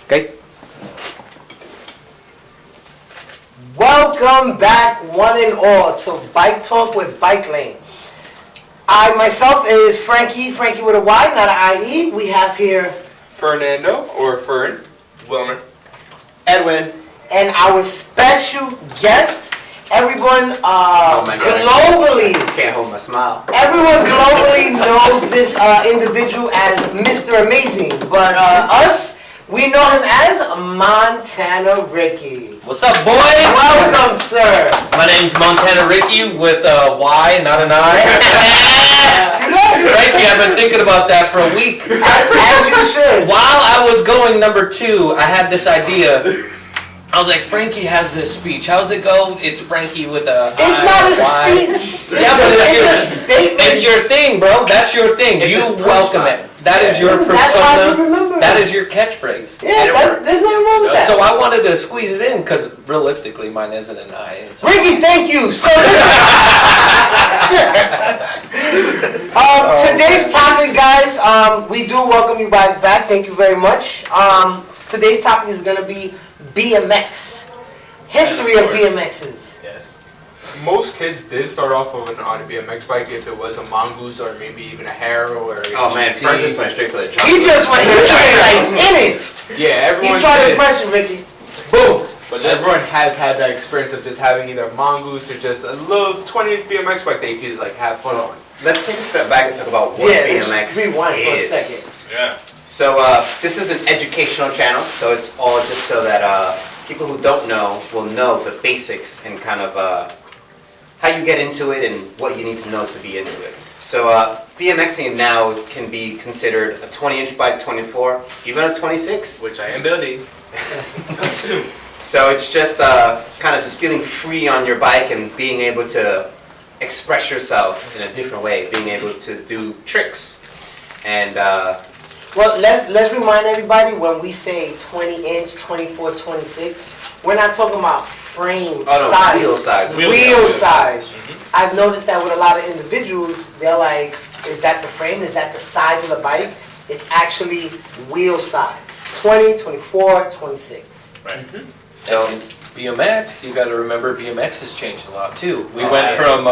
Okay. Welcome back, one and all, to Bike Talk with BikeLane. I myself is Frankie with a Y, not an I-E. We have here Fernando, or Fern. Wilmer. Edwin. And our special guest, everyone globally. Can't hold my smile. Everyone globally knows this individual as Mr. Amazing, but us, we know him as Montana Ricky. What's up, boys? Welcome, sir. My name's Montana Ricky with a Y, not an I. See that? Ricky, I've been thinking about that for a week. As you should. While I was going number 2, I had this idea. I was like, Frankie has this speech. How's it go? It's Frankie with a It's not a Y. speech. Yeah, but It's a statement. It's your thing, bro. That's your thing. It's You his welcome punchline. it. That is your That's how you persona. remember. That is your catchphrase. Yeah, there's nothing wrong with that. So I wanted to squeeze it in because realistically, mine isn't an I. Ricky, thank you. So today's topic, guys, we do welcome you guys back. Thank you very much. Today's topic is going to be BMX. History of BMXs. Yes. Most kids did start off on a BMX bike if it was a mongoose or maybe even a harrow or a Oh man, GT. Fern just went straight for the jump. He just went like in it. Yeah, everyone He's trying to did. impress you, Ricky. Boom. But everyone has had that experience of just having either a mongoose or just a little 20 BMX bike that you can just like have fun on. Let's take a step back and talk about what BMX let's rewind for a is. second. Yeah. So this is an educational channel, so it's all just so that people who don't know will know the basics and kind of how you get into it and what you need to know to be into it. So BMXing now can be considered a 20-inch bike, 24, even a 26. Which I am building. Soon. So it's just kind of just feeling free on your bike and being able to express yourself in a different way, being able to do tricks. And Well, let's remind everybody when we say 20-inch, 24, 26, we're not talking about frame size. wheel size. Wheel size. I've noticed that with a lot of individuals, they're like, is that the frame? Is that the size of the bike? It's actually wheel size. 20, 24, 26. Right. So BMX, you got to remember BMX has changed a lot too. We went from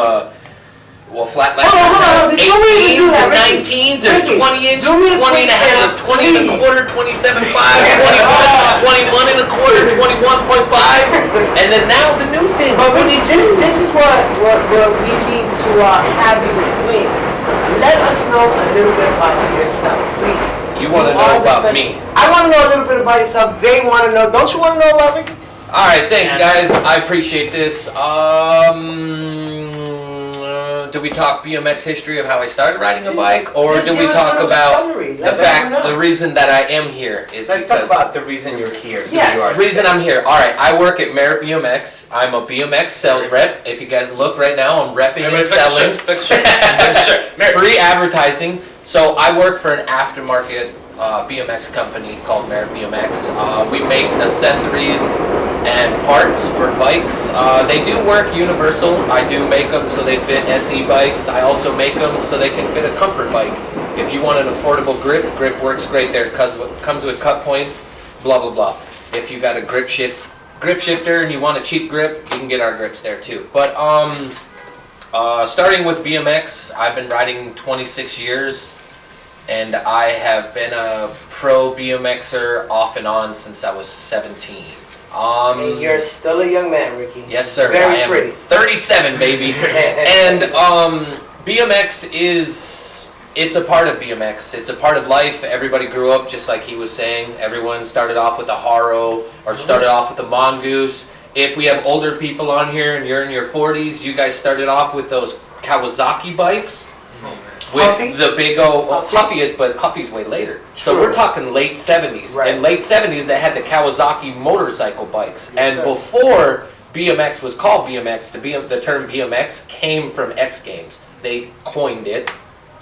flatlanders Hold on, to before we even do 18s that, and Ricky, 19s. There's Ricky, 20 inch, do me a 20 and a quick half, favor, 20 and a please. quarter, 27.5, 21 and a quarter, 21.5, and then now the new thing. But Ricky, this is what we need to have you explain. Let us know a little bit about yourself, please. You want to know about me? I want to know a little bit about yourself. They want to know. Don't you want to know about Ricky? All right, thanks guys. I appreciate this. Do we talk BMX history of how I started riding a bike, or Just do we give us a talk little about summary. the Let everyone fact, know. the reason that I am here is let's talk because about the reason you're here. who Yes. you are the reason today. I'm here. All right, I work at Merit BMX. I'm a BMX sales rep. If you guys look right now, I'm repping and selling. Free advertising. So I work for an aftermarket BMX company called Merit BMX. We make accessories and parts for bikes. They do work universal. I do make them so they fit SE bikes. I also make them so they can fit a comfort bike. If you want an affordable grip works great there. Comes with cut points, blah, blah, blah. If you got a grip shifter and you want a cheap grip, you can get our grips there too. But starting with BMX, I've been riding 26 years. And I have been a pro BMXer off and on since I was 17. And you're still a young man, Ricky. Yes, sir. Very I am pretty. 37, baby. And BMX it's a part of BMX. It's a part of life. Everybody grew up just like he was saying. Everyone started off with a Haro or started off with a Mongoose. If we have older people on here and you're in your 40s, you guys started off with those Kawasaki bikes. With Huffy? the big old Huffy? Huffy is, but Huffy's way later. So True. we're talking late 70s. Right. In late 70s, they had the Kawasaki motorcycle bikes. Yes, and sir. before BMX was called BMX, the term BMX came from X Games. They coined it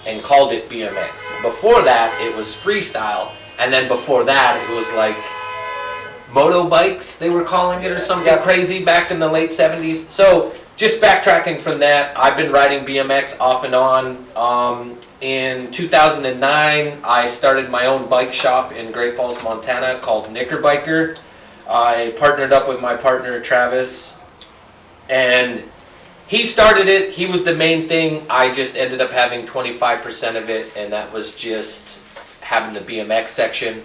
and called it BMX. Before that, it was freestyle. And then before that, it was like moto bikes, they were calling it, or something Yeah. crazy back in the late 70s. So just backtracking from that, I've been riding BMX off and on. In 2009, I started my own bike shop in Great Falls, Montana called Knickerbiker. I partnered up with my partner Travis, and he started it. He was the main thing. I just ended up having 25% of it, and that was just having the BMX section.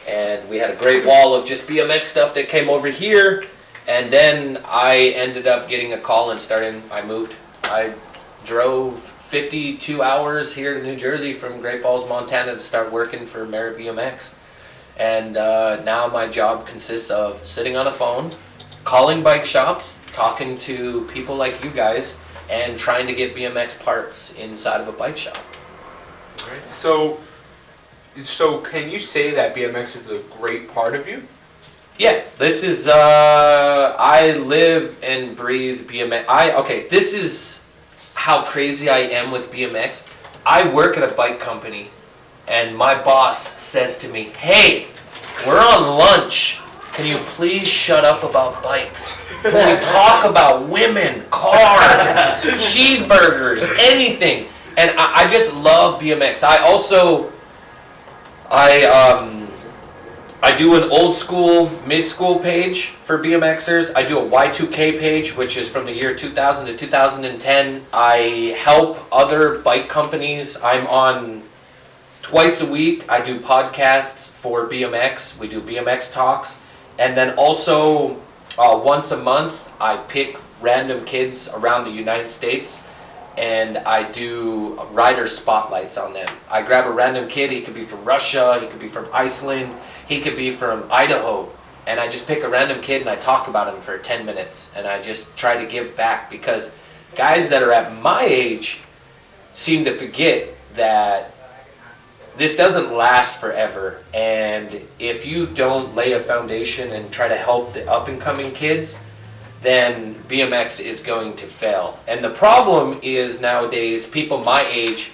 And we had a great wall of just BMX stuff that came over here. And then I ended up getting a call and I moved. I drove 52 hours here to New Jersey from Great Falls, Montana to start working for Merit BMX. And now my job consists of sitting on a phone, calling bike shops, talking to people like you guys, and trying to get BMX parts inside of a bike shop. Right. So can you say that BMX is a great part of you? Yeah, this is, I live and breathe BMX. This is how crazy I am with BMX. I work at a bike company, and my boss says to me, hey, we're on lunch. Can you please shut up about bikes? Can we talk about women, cars, cheeseburgers, anything? And I just love BMX. I do an old school, mid school page for BMXers. I do a Y2K page, which is from the year 2000 to 2010. I help other bike companies. I'm on twice a week. I do podcasts for BMX. We do BMX talks. And then also once a month, I pick random kids around the United States and I do rider spotlights on them. I grab a random kid. He could be from Russia. He could be from Iceland. He could be from Idaho, and I just pick a random kid and I talk about him for 10 minutes, and I just try to give back, because guys that are at my age seem to forget that this doesn't last forever, and if you don't lay a foundation and try to help the up-and-coming kids, then BMX is going to fail. And the problem is nowadays, people my age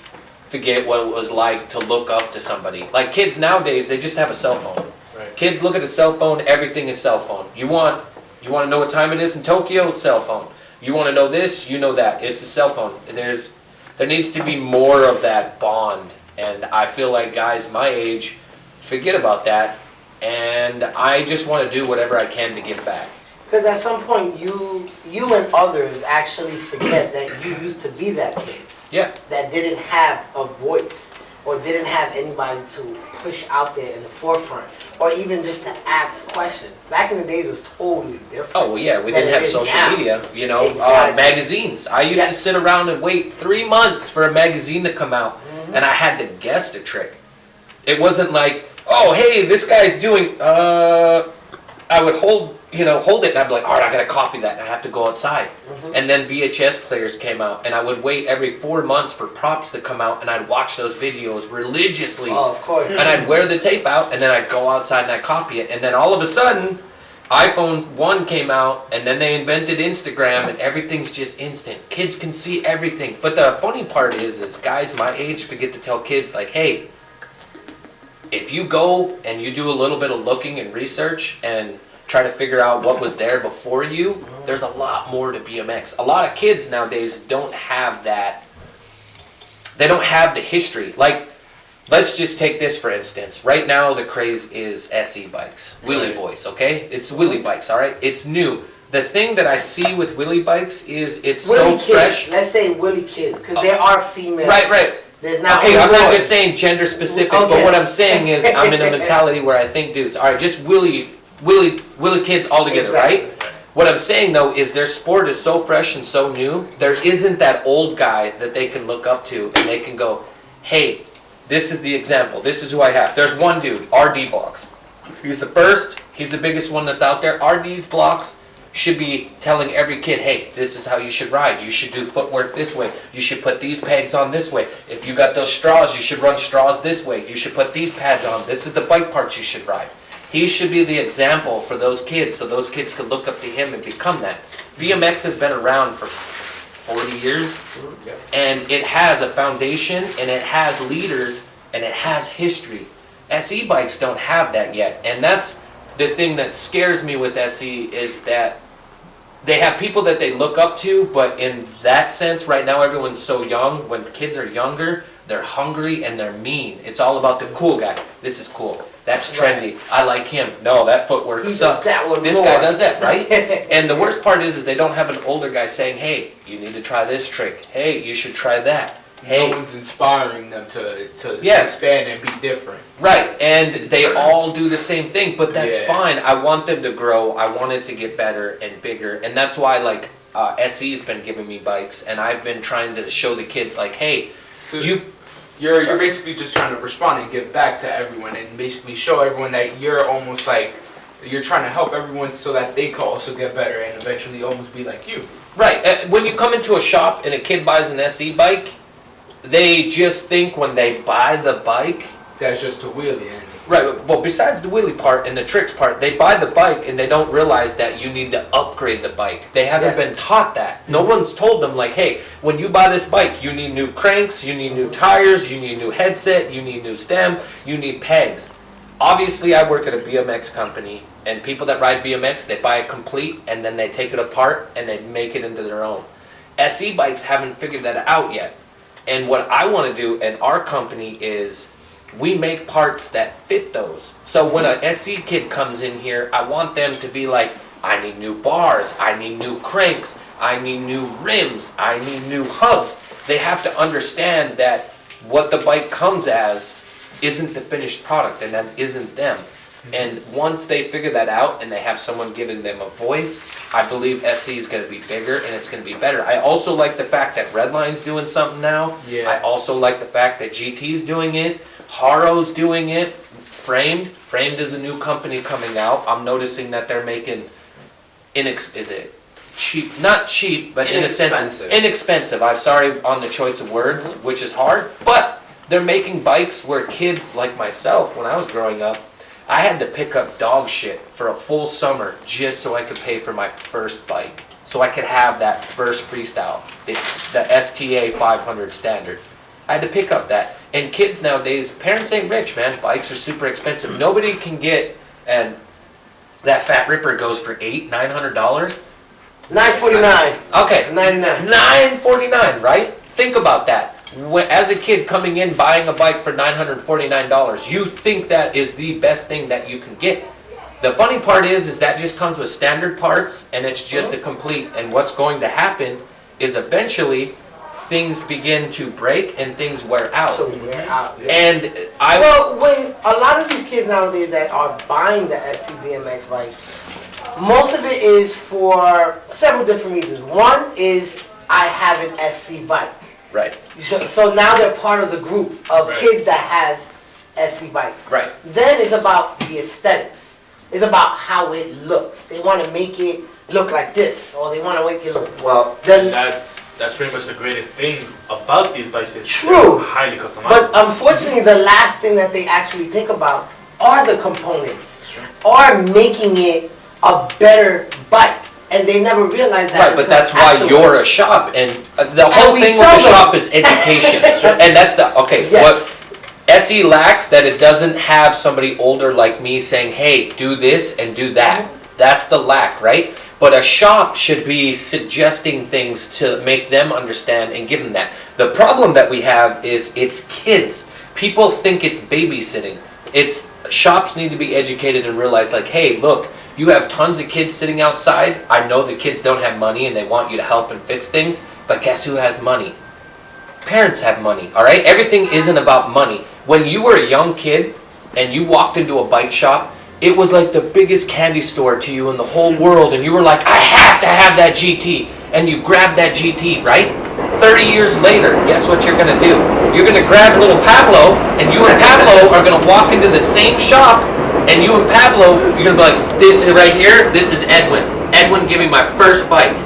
forget what it was like to look up to somebody. Like kids nowadays, they just have a cell phone. Right. Kids look at a cell phone, everything is cell phone. You want to know what time it is in Tokyo? Cell phone. You want to know this? You know that. It's a cell phone. There needs to be more of that bond. And I feel like guys my age forget about that. And I just want to do whatever I can to give back. Because at some point, you and others actually forget that you used to be that kid. Yeah. That didn't have a voice or didn't have anybody to push out there in the forefront or even just to ask questions. Back in the days, it was totally different. Oh, well, yeah, we didn't have social media, Exactly. Magazines. I used to sit around and wait 3 months for a magazine to come out, and I had to guess the trick. It wasn't like, oh, hey, this guy's doing, I would hold it, and I'd be like, all right, I gotta copy that, and I have to go outside. And then VHS players came out, and I would wait every 4 months for props to come out, and I'd watch those videos religiously. Oh, of course. And I'd wear the tape out, and then I'd go outside and I'd copy it. And then all of a sudden, iPhone 1 came out, and then they invented Instagram, and everything's just instant. Kids can see everything. But the funny part is guys my age forget to tell kids, like, hey, if you go and you do a little bit of looking and research and try to figure out what was there before you, there's a lot more to BMX. A lot of kids nowadays don't have that. They don't have the history. Like, let's just take this for instance. Right now the craze is SE bikes. Wheelie boys, okay? It's wheelie bikes, all right? It's new. The thing that I see with wheelie bikes is it's Willy so kids. fresh. Let's say Willy kids, because there are females. Right. There's not Okay, I'm not boys. just saying gender specific, but Okay. what I'm saying is I'm in a mentality where I think dudes, all right, just wheelie kids all together, Exactly. right? What I'm saying though is their sport is so fresh and so new, there isn't that old guy that they can look up to and they can go, hey, this is the example, this is who I have. There's one dude, RD Blocks. He's the first, he's the biggest one that's out there. RD's Blocks should be telling every kid, hey, this is how you should ride. You should do footwork this way. You should put these pegs on this way. If you got those straws, you should run straws this way. You should put these pads on. This is the bike parts you should ride. He should be the example for those kids so those kids could look up to him and become that. BMX has been around for 40 years, and it has a foundation, and it has leaders, and it has history. SE bikes don't have that yet, and that's the thing that scares me with SE is that they have people that they look up to, but in that sense, right now everyone's so young. When kids are younger, they're hungry and they're mean. It's all about the cool guy. This is cool. That's trendy. I like him. No, that footwork sucks. This guy does that, right? And the worst part is they don't have an older guy saying, hey, you need to try this trick. Hey, you should try that. Hey. No one's inspiring them to expand and be different. Right, and they all do the same thing, but that's fine. I want them to grow. I want it to get better and bigger, and that's why like SE's been giving me bikes, and I've been trying to show the kids like, hey, so you're basically just trying to respond and give back to everyone, and basically show everyone that you're almost like you're trying to help everyone so that they can also get better and eventually almost be like you. Right. When you come into a shop and a kid buys an SE bike, they just think when they buy the bike, that's just a wheelie. Right. Well, besides the wheelie part and the tricks part, they buy the bike and they don't realize that you need to upgrade the bike. They haven't been taught that. No one's told them like, hey, when you buy this bike, you need new cranks, you need new tires, you need new headset, you need new stem, you need pegs. Obviously, I work at a BMX company, and people that ride BMX, they buy it complete and then they take it apart and they make it into their own. SE bikes haven't figured that out yet. And what I want to do in our company is we make parts that fit those. So when an SE kid comes in here, I want them to be like, I need new bars, I need new cranks, I need new rims, I need new hubs. They have to understand that what the bike comes as isn't the finished product, and that isn't them. And once they figure that out and they have someone giving them a voice, I believe SE is going to be bigger and it's going to be better. I also like the fact that Redline's doing something now. Yeah. I also like the fact that GT's doing it, Haro's doing it, Framed is a new company coming out. I'm noticing that they're making is it cheap? Not cheap, but in a sense inexpensive. I'm sorry on the choice of words, which is hard, but they're making bikes where kids like myself, when I was growing up, I had to pick up dog shit for a full summer just so I could pay for my first bike. So I could have that first freestyle, the STA 500 standard. I had to pick up that. And kids nowadays, parents ain't rich, man. Bikes are super expensive. Nobody can get, and that Fat Ripper goes for $900. $949. Okay. $99. $949, right? Think about that. As a kid coming in buying a bike for $949, you think that is the best thing that you can get. The funny part is that just comes with standard parts and it's just a complete, and what's going to happen is eventually things begin to break and things wear out. So wear out, yes. And well, when a lot of these kids nowadays that are buying the SC BMX bikes, most of it is for several different reasons. One is I have an SC bike. Right. So now they're part of the group of kids that has SC bikes. Right. Then it's about the aesthetics. It's about how it looks. They want to make it look like this, or they want to make it look well. Then that's pretty much the greatest thing about these bikes. Is true. Highly customizable. But unfortunately, the last thing that they actually think about are the components, are making it a better bike. And they never realize that. Right, but that's why you're a shop, and the whole thing with the shop is education, and that's the Yes. What SE lacks, that it doesn't have somebody older like me saying, "Hey, do this and do that." That's the lack, right? But a shop should be suggesting things to make them understand and give them that. The problem that we have is it's kids. People think it's babysitting. Shops need to be educated and realize, like, hey, look. You have tons of kids sitting outside. I know the kids don't have money and they want you to help and fix things, but guess who has money? Parents have money, all right? Everything isn't about money. When you were a young kid and you walked into a bike shop, it was like the biggest candy store to you in the whole world, and you were like, I have to have that GT, and you grabbed that GT, right? 30 years later, guess what you're gonna do? You're gonna grab little Pablo, and you and Pablo are gonna walk into the same shop, and you and Pablo, you're gonna be like, this is right here, this is Edwin. Edwin gave me my first bike.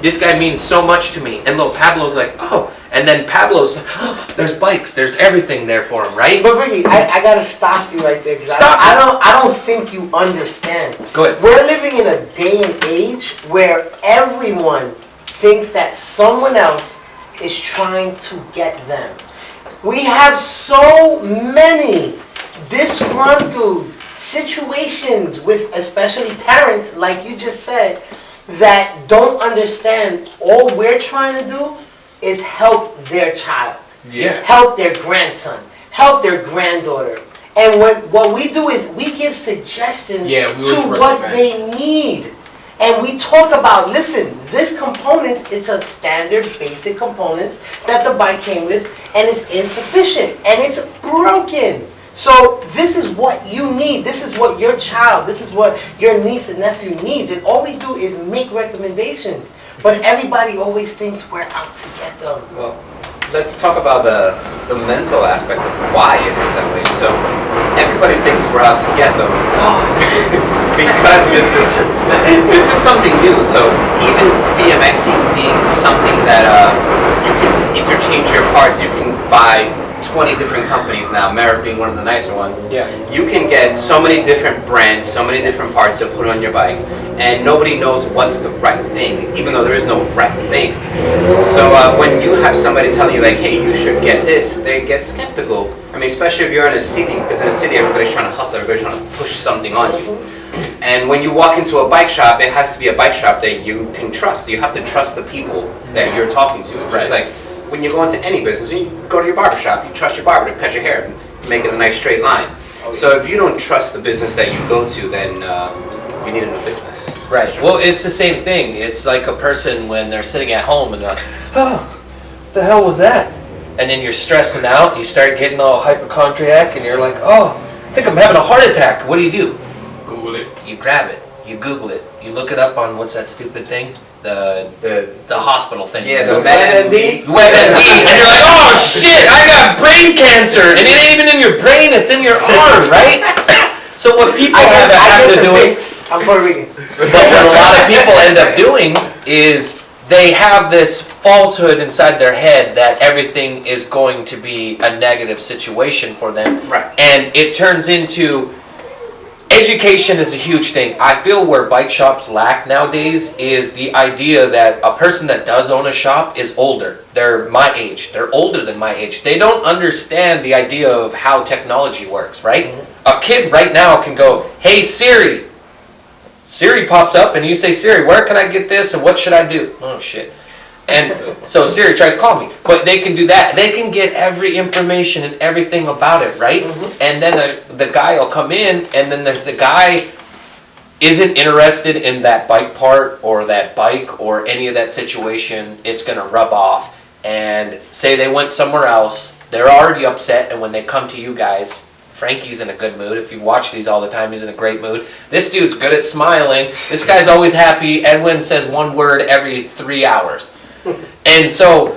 This guy means so much to me. And little Pablo's like, oh. And then Pablo's like, oh, there's bikes, there's everything there for him, right? But Ricky, I gotta stop you right there, because Stop. I don't think you understand. Go ahead. We're living in a day and age where everyone thinks that someone else is trying to get them. We have so many disgruntled situations with especially parents, like you just said, that don't understand all we're trying to do is help their child, help their grandson, help their granddaughter. And what we do is we give suggestions to what they need. And we talk about, listen, this component is a standard basic components that the bike came with, and it's insufficient, and it's broken. So this is what you need, this is what your child, this is what your niece and nephew needs. And all we do is make recommendations. But everybody always thinks we're out to get them. Well, let's talk about the mental aspect of why it is that way. So everybody thinks we're out to get them because this is something new. So even BMXing being something that you can interchange your parts, you can buy 20 different companies now, Merritt being one of the nicer ones. Yeah. You can get so many different brands, so many different parts to put on your bike, and nobody knows what's the right thing, even though there is no right thing. So when you have somebody telling you like, hey, you should get this, they get skeptical. I mean, especially if you're in a city, because in a city everybody's trying to hustle, everybody's trying to push something on you. And when you walk into a bike shop, it has to be a bike shop that you can trust. You have to trust the people that you're talking to. Just like when you go into any business, when you go to your barber shop, you trust your barber to cut your hair and make it a nice straight line. So if you don't trust the business that you go to, then you need a new business. Right. Well, it's the same thing. It's like a person when they're sitting at home and they're like, oh, what the hell was that? And then you're stressing out, you start getting all hypochondriac, and you're like, oh, I think I'm having a heart attack. What do? Google it. You grab it, you Google it, you look it up on, what's that stupid thing? The hospital thing. Yeah, the WebMD. WebMD, and you're like, oh shit, I got brain cancer, and it ain't even in your brain, it's in your arm, right? So what people have to do is, I'm Puerto Rican. but what a lot of people end up doing is they have this falsehood inside their head that everything is going to be a negative situation for them. Right. And it turns into, education is a huge thing. I feel where bike shops lack nowadays is the idea that a person that does own a shop is older. They're my age. They're older than my age. They don't understand the idea of how technology works, right? Mm-hmm. A kid right now can go, hey Siri. Siri pops up and you say, Siri, where can I get this and what should I do? Oh shit. And so Siri tries to call me, but they can do that. They can get every information and everything about it, right? Mm-hmm. And then the guy will come in, and then the guy isn't interested in that bike part or that bike or any of that situation. It's going to rub off. And say they went somewhere else, they're already upset, and when they come to you guys, Frankie's in a good mood. If you watch these all the time, he's in a great mood. This dude's good at smiling. This guy's always happy. Edwin says one word every 3 hours. And so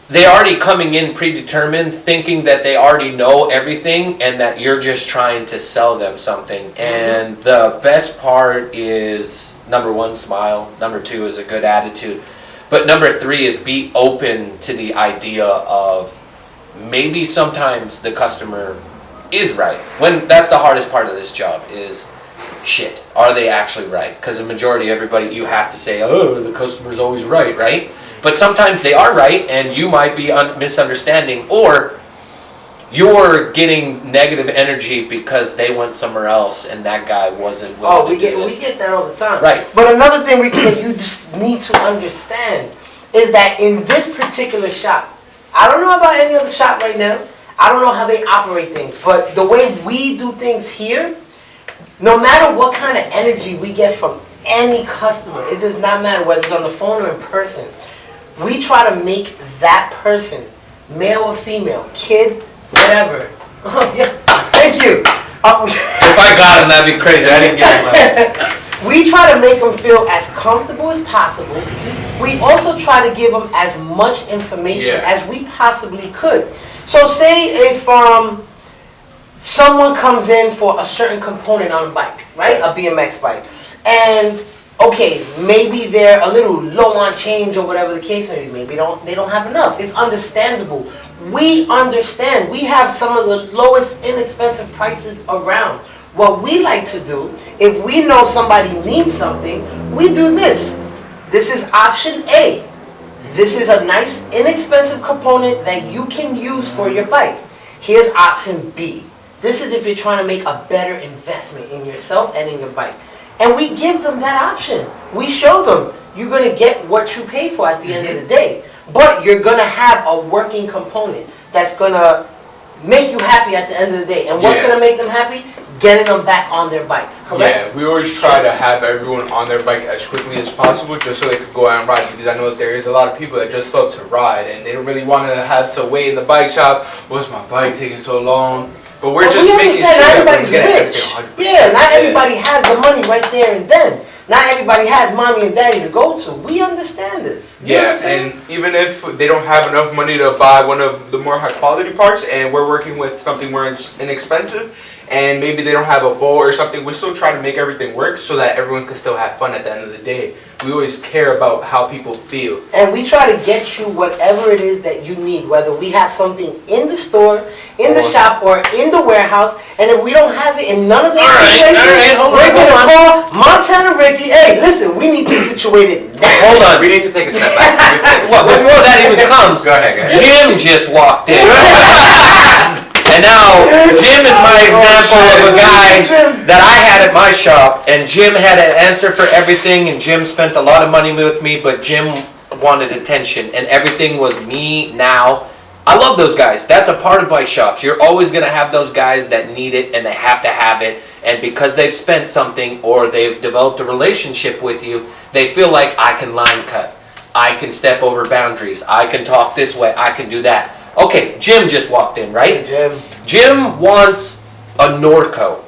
they're already coming in predetermined, thinking that they already know everything and that you're just trying to sell them something. And the best part is, number one, smile. Number two is a good attitude. But number three is be open to the idea of maybe sometimes the customer is right. When that's the hardest part of this job is, shit, are they actually right? Because the majority of everybody, you have to say, oh, the customer's always right, right? But sometimes they are right, and you might be misunderstanding, or you're getting negative energy because they went somewhere else and that guy wasn't willing to do this. We get that all the time. Right. But another thing, Ricky, that you just need to understand is that in this particular shop, I don't know about any other shop right now. I don't know how they operate things, but the way we do things here, no matter what kind of energy we get from any customer, it does not matter whether it's on the phone or in person. We try to make that person, male or female, kid, whatever. Oh, yeah, thank you. If I got him, that'd be crazy. I didn't get him. We try to make them feel as comfortable as possible. We also try to give them as much information as we possibly could. So say if someone comes in for a certain component on a bike, right? A BMX bike. And okay, maybe they're a little low on change or whatever the case may be. Maybe they don't have enough. It's understandable. We understand. We have some of the lowest inexpensive prices around. What we like to do, if we know somebody needs something, we do this. This is option A. This is a nice inexpensive component that you can use for your bike. Here's option B. This is if you're trying to make a better investment in yourself and in your bike. And we give them that option. We show them, you're going to get what you pay for at the end of the day. But you're going to have a working component that's going to make you happy at the end of the day. And what's going to make them happy? Getting them back on their bikes, correct? Yeah, we always try to have everyone on their bike as quickly as possible just so they could go out and ride, because I know that there is a lot of people that just love to ride and they don't really want to have to wait in the bike shop. What's my bike taking so long? But we're just making sure that we're getting everything 100%. Yeah, not everybody has the money right there and then. Not everybody has mommy and daddy to go to. We understand this. You know what I'm saying? And even if they don't have enough money to buy one of the more high quality parts and we're working with something more inexpensive, and maybe they don't have a bowl or something, we still try to make everything work so that everyone can still have fun at the end of the day. We always care about how people feel. And we try to get you whatever it is that you need, whether we have something in the store, in the shop, or in the warehouse. And if we don't have it in none of those places, we're going to call Montana Ricky. Hey, listen, we need this situated now. Hold on. We need to take a step back. Well, before that even comes, Go ahead, guys. Jim just walked in. And now, Jim is my example of a guy that I had at my shop, and Jim had an answer for everything, and Jim spent a lot of money with me, but Jim wanted attention, and everything was me now. I love those guys. That's a part of bike shops. You're always going to have those guys that need it, and they have to have it, and because they've spent something, or they've developed a relationship with you, they feel like, I can line cut, I can step over boundaries, I can talk this way, I can do that. Okay, Jim just walked in, right? Hey, Jim wants a Norco.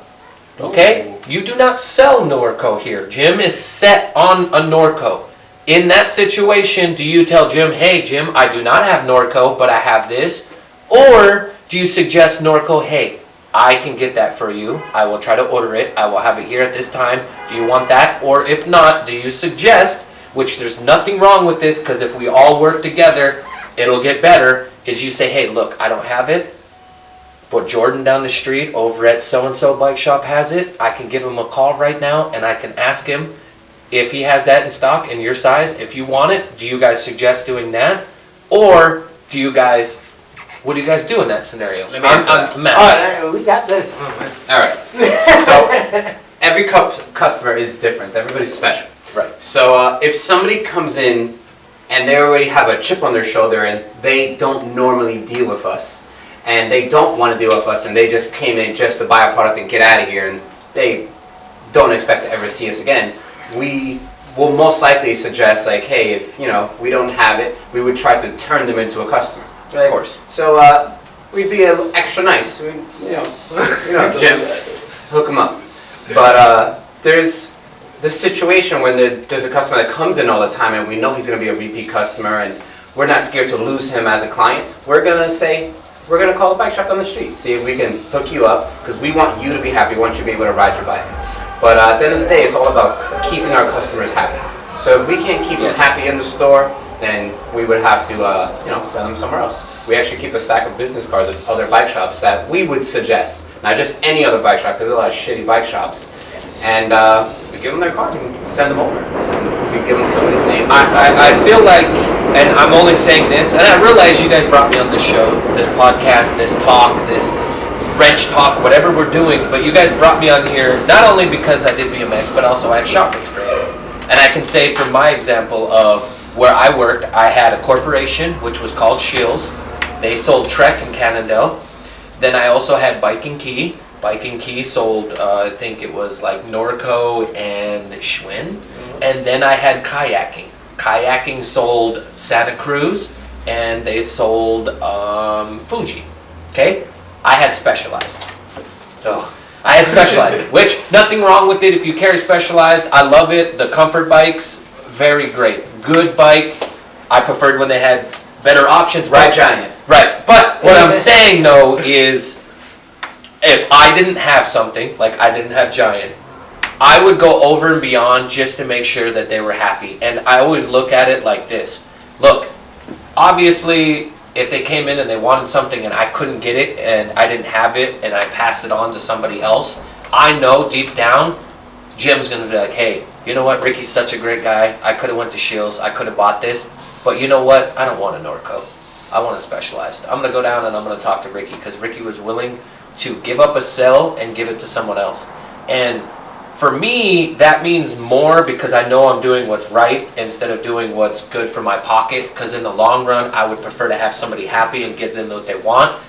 Okay? You do not sell Norco here. Jim is set on a Norco. In that situation, do you tell Jim, hey Jim, I do not have Norco, but I have this? Or do you suggest Norco, hey, I can get that for you. I will try to order it. I will have it here at this time. Do you want that? Or if not, do you suggest, which there's nothing wrong with this, because if we all work together, it'll get better, is you say, hey, look, I don't have it, but Jordan down the street over at so-and-so bike shop has it. I can give him a call right now, and I can ask him if he has that in stock in your size. If you want it, do you guys suggest doing that? Or do you guys, what do you guys do in that scenario? Let me answer that. All right, we got this. All right. So every customer is different. Everybody's special. Right. So if somebody comes in and they already have a chip on their shoulder and they don't normally deal with us, and they don't want to deal with us, and they just came in just to buy a product and get out of here, and they don't expect to ever see us again, we will most likely suggest, like, hey, if we don't have it, we would try to turn them into a customer. Right? Of course. So we'd be a little extra nice. Jim, hook them up. But there's this situation when there's a customer that comes in all the time, and we know he's going to be a repeat customer, and we're not scared to lose him as a client. We're going to say, we're going to call the bike shop down the street, see if we can hook you up, because we want you to be happy, we want you to be able to ride your bike. But at the end of the day, it's all about keeping our customers happy. So if we can't keep them happy in the store, then we would have to send them somewhere else. We actually keep a stack of business cards of other bike shops that we would suggest, not just any other bike shop, because there's a lot of shitty bike shops. And we give them their card and send them over. We give them somebody's name. I feel like, and I'm only saying this, and I realize you guys brought me on this show, this podcast, this talk, this wrench talk, whatever we're doing, but you guys brought me on here not only because I did BMX, but also I had shop experience. And I can say from my example of where I worked, I had a corporation which was called Shields. They sold Trek in Cannondale. Then I also had Bike and Key. Bike and Key sold, I think it was like Norco and Schwinn. And then I had Kayaking. Kayaking sold Santa Cruz, and they sold Fuji. Okay? I had Specialized. I had Specialized, which nothing wrong with it if you carry Specialized. I love it. The comfort bikes, very great. Good bike. I preferred when they had better options. Ride Giant. Right. But what I'm saying though is, if I didn't have something, like I didn't have Giant, I would go over and beyond just to make sure that they were happy. And I always look at it like this. Look, obviously, if they came in and they wanted something and I couldn't get it and I didn't have it and I passed it on to somebody else, I know deep down, Jim's going to be like, hey, you know what, Ricky's such a great guy. I could have went to Shields. I could have bought this. But you know what? I don't want a Norco. I want a Specialized. I'm going to go down and I'm going to talk to Ricky because Ricky was willing to give up a cell and give it to someone else. And For me, that means more because I know I'm doing what's right instead of doing what's good for my pocket. Because in the long run, I would prefer to have somebody happy and give them what they want.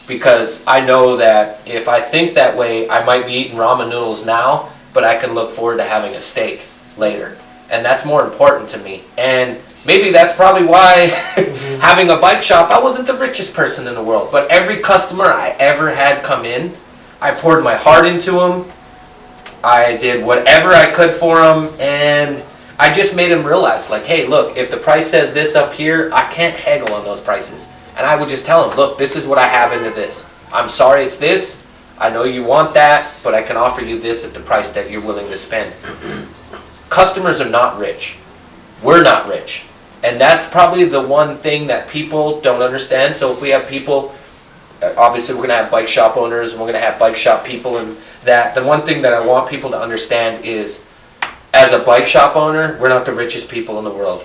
Because I know that if I think that way, I might be eating ramen noodles now, but I can look forward to having a steak later. And that's more important to me. And maybe that's probably why having a bike shop, I wasn't the richest person in the world. But every customer I ever had come in, I poured my heart into them. I did whatever I could for them, and I just made them realize, like, hey, look, if the price says this up here, I can't haggle on those prices. And I would just tell them, look, this is what I have into this. I'm sorry it's this. I know you want that, but I can offer you this at the price that you're willing to spend. Customers are not rich. We're not rich. And that's probably the one thing that people don't understand. So if we have people, obviously we're going to have bike shop owners, and we're going to have bike shop people, and that the one thing that I want people to understand is, as a bike shop owner, we're not the richest people in the world.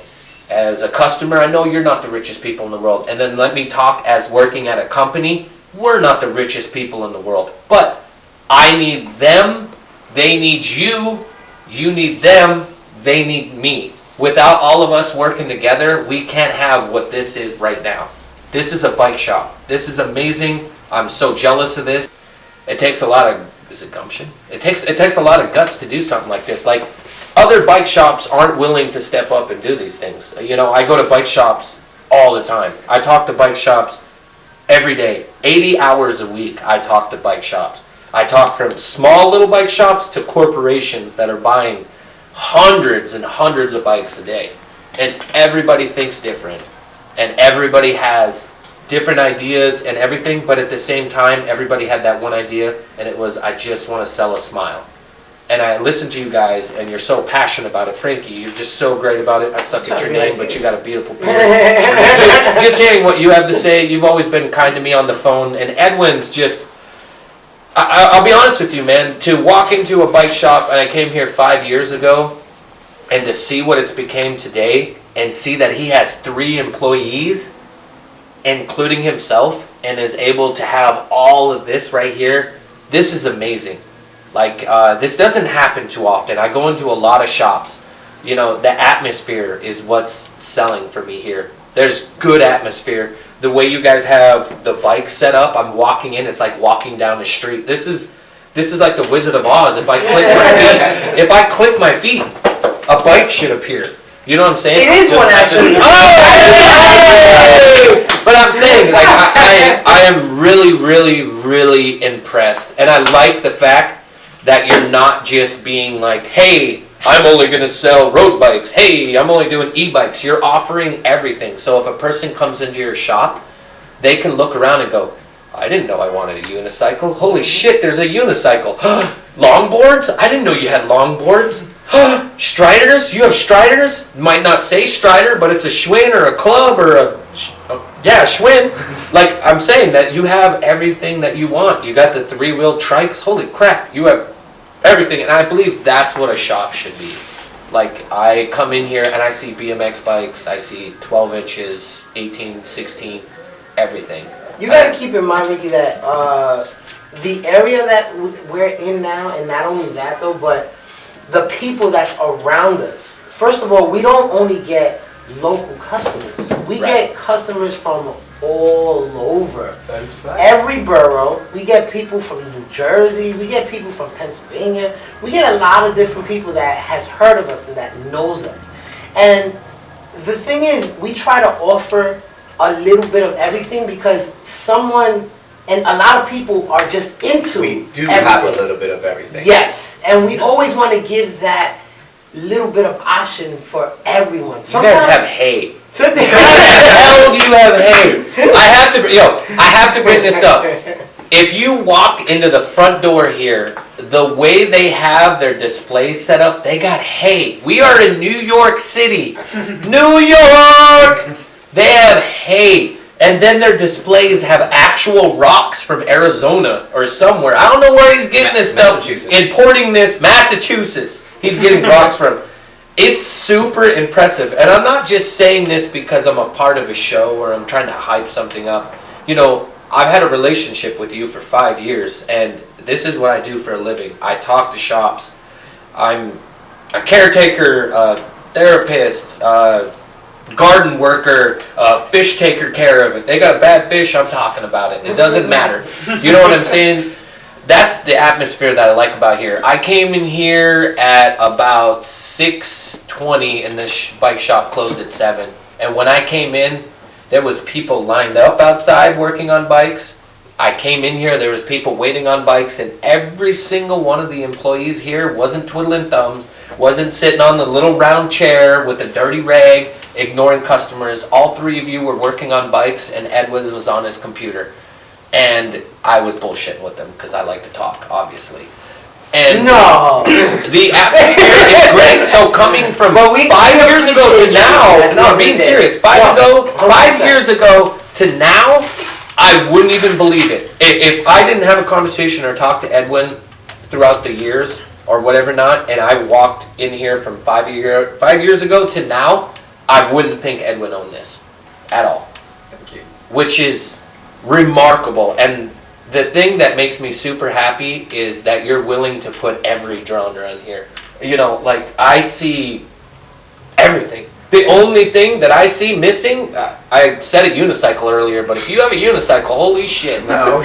As a customer, I know you're not the richest people in the world. And then let me talk as working at a company, we're not the richest people in the world. But I need them, they need you, you need them, they need me. Without all of us working together, we can't have what this is right now. This is a bike shop. This is amazing. I'm so jealous of this. It takes a lot of, is it gumption? It takes a lot of guts to do something like this. Like, other bike shops aren't willing to step up and do these things. You know, I go to bike shops all the time. I talk to bike shops every day. 80 hours a week I talk to bike shops. I talk from small little bike shops to corporations that are buying hundreds and hundreds of bikes a day. And everybody thinks different. And everybody has different ideas and everything, but at the same time, everybody had that one idea, and it was, I just want to sell a smile. And I listen to you guys, and you're so passionate about it. Frankie, you're just so great about it. I suck at your name, but you got a beautiful beard. just hearing what you have to say, you've always been kind to me on the phone. And Edwin's just, I'll be honest with you, man. To walk into a bike shop, and I came here 5 years ago, and to see what it's became today, and see that he has 3 employees, including himself, and is able to have all of this right here, this is amazing. Like, this doesn't happen too often. I go into a lot of shops. You know, the atmosphere is what's selling for me here. There's good atmosphere. The way you guys have the bike set up, I'm walking in, it's like walking down the street. This is like the Wizard of Oz. If I click my feet, a bike should appear. You know what I'm saying? It is one actually. But I'm saying, like, I am really, really, really impressed. And I like the fact that you're not just being like, hey, I'm only going to sell road bikes. Hey, I'm only doing e-bikes. You're offering everything. So if a person comes into your shop, they can look around and go, I didn't know I wanted a unicycle. Holy shit, there's a unicycle. Longboards? I didn't know you had longboards. Striders? You have Striders? Might not say Strider, but it's a Schwinn or a Club or a Schwinn. Like, I'm saying that you have everything that you want. You got the 3-wheel trikes. Holy crap, you have everything. And I believe that's what a shop should be. Like, I come in here and I see BMX bikes. I see 12 inches, 18, 16, everything. You got to keep in mind, Ricky, that the area that we're in now, and not only that though, but the people that's around us. First of all, we don't only get local customers. We get customers from all over. Every borough. We get people from New Jersey. We get people from Pennsylvania. We get a lot of different people that has heard of us and that knows us. And the thing is, we try to offer a little bit of everything because someone, and a lot of people are just into We do everything. have a little bit of everything. Yes, and we always want to give that little bit of option for everyone. You guys have hay. How How the hell do you have hay? I have to bring this up. If you walk into the front door here, the way they have their displays set up, they got hay. We are in New York City. New York! They have hay. And then their displays have actual rocks from Arizona or somewhere. I don't know where he's getting this stuff. Importing this, Massachusetts. He's getting rocks from. It's super impressive. And I'm not just saying this because I'm a part of a show or I'm trying to hype something up. You know, I've had a relationship with you for 5 years, and this is what I do for a living. I talk to shops, I'm a caretaker, therapist, garden worker, fish taker care of it. They got a bad fish, I'm talking about it. It doesn't matter. You know what I'm saying? That's the atmosphere that I like about here. I came in here at about 6:20 and this bike shop closed at 7. And when I came in, there was people lined up outside working on bikes. I came in here, there was people waiting on bikes, and every single one of the employees here wasn't twiddling thumbs, wasn't sitting on the little round chair with a dirty rag, ignoring customers. All three of you were working on bikes, and Edwin was on his computer. And I was bullshitting with them because I like to talk, obviously. And No. the atmosphere is great. So coming from 5 years ago to now, no, I'm being serious. 5 years ago to now, I wouldn't even believe it. If I didn't have a conversation or talk to Edwin throughout the years or whatever not, and I walked in here from 5 years ago to now, I wouldn't think Edwin owned this at all. Thank you. Which is remarkable. And the thing that makes me super happy is that you're willing to put every genre in here. You know, like I see everything. The only thing that I see missing, I said a unicycle earlier, but if you have a unicycle, holy shit. No.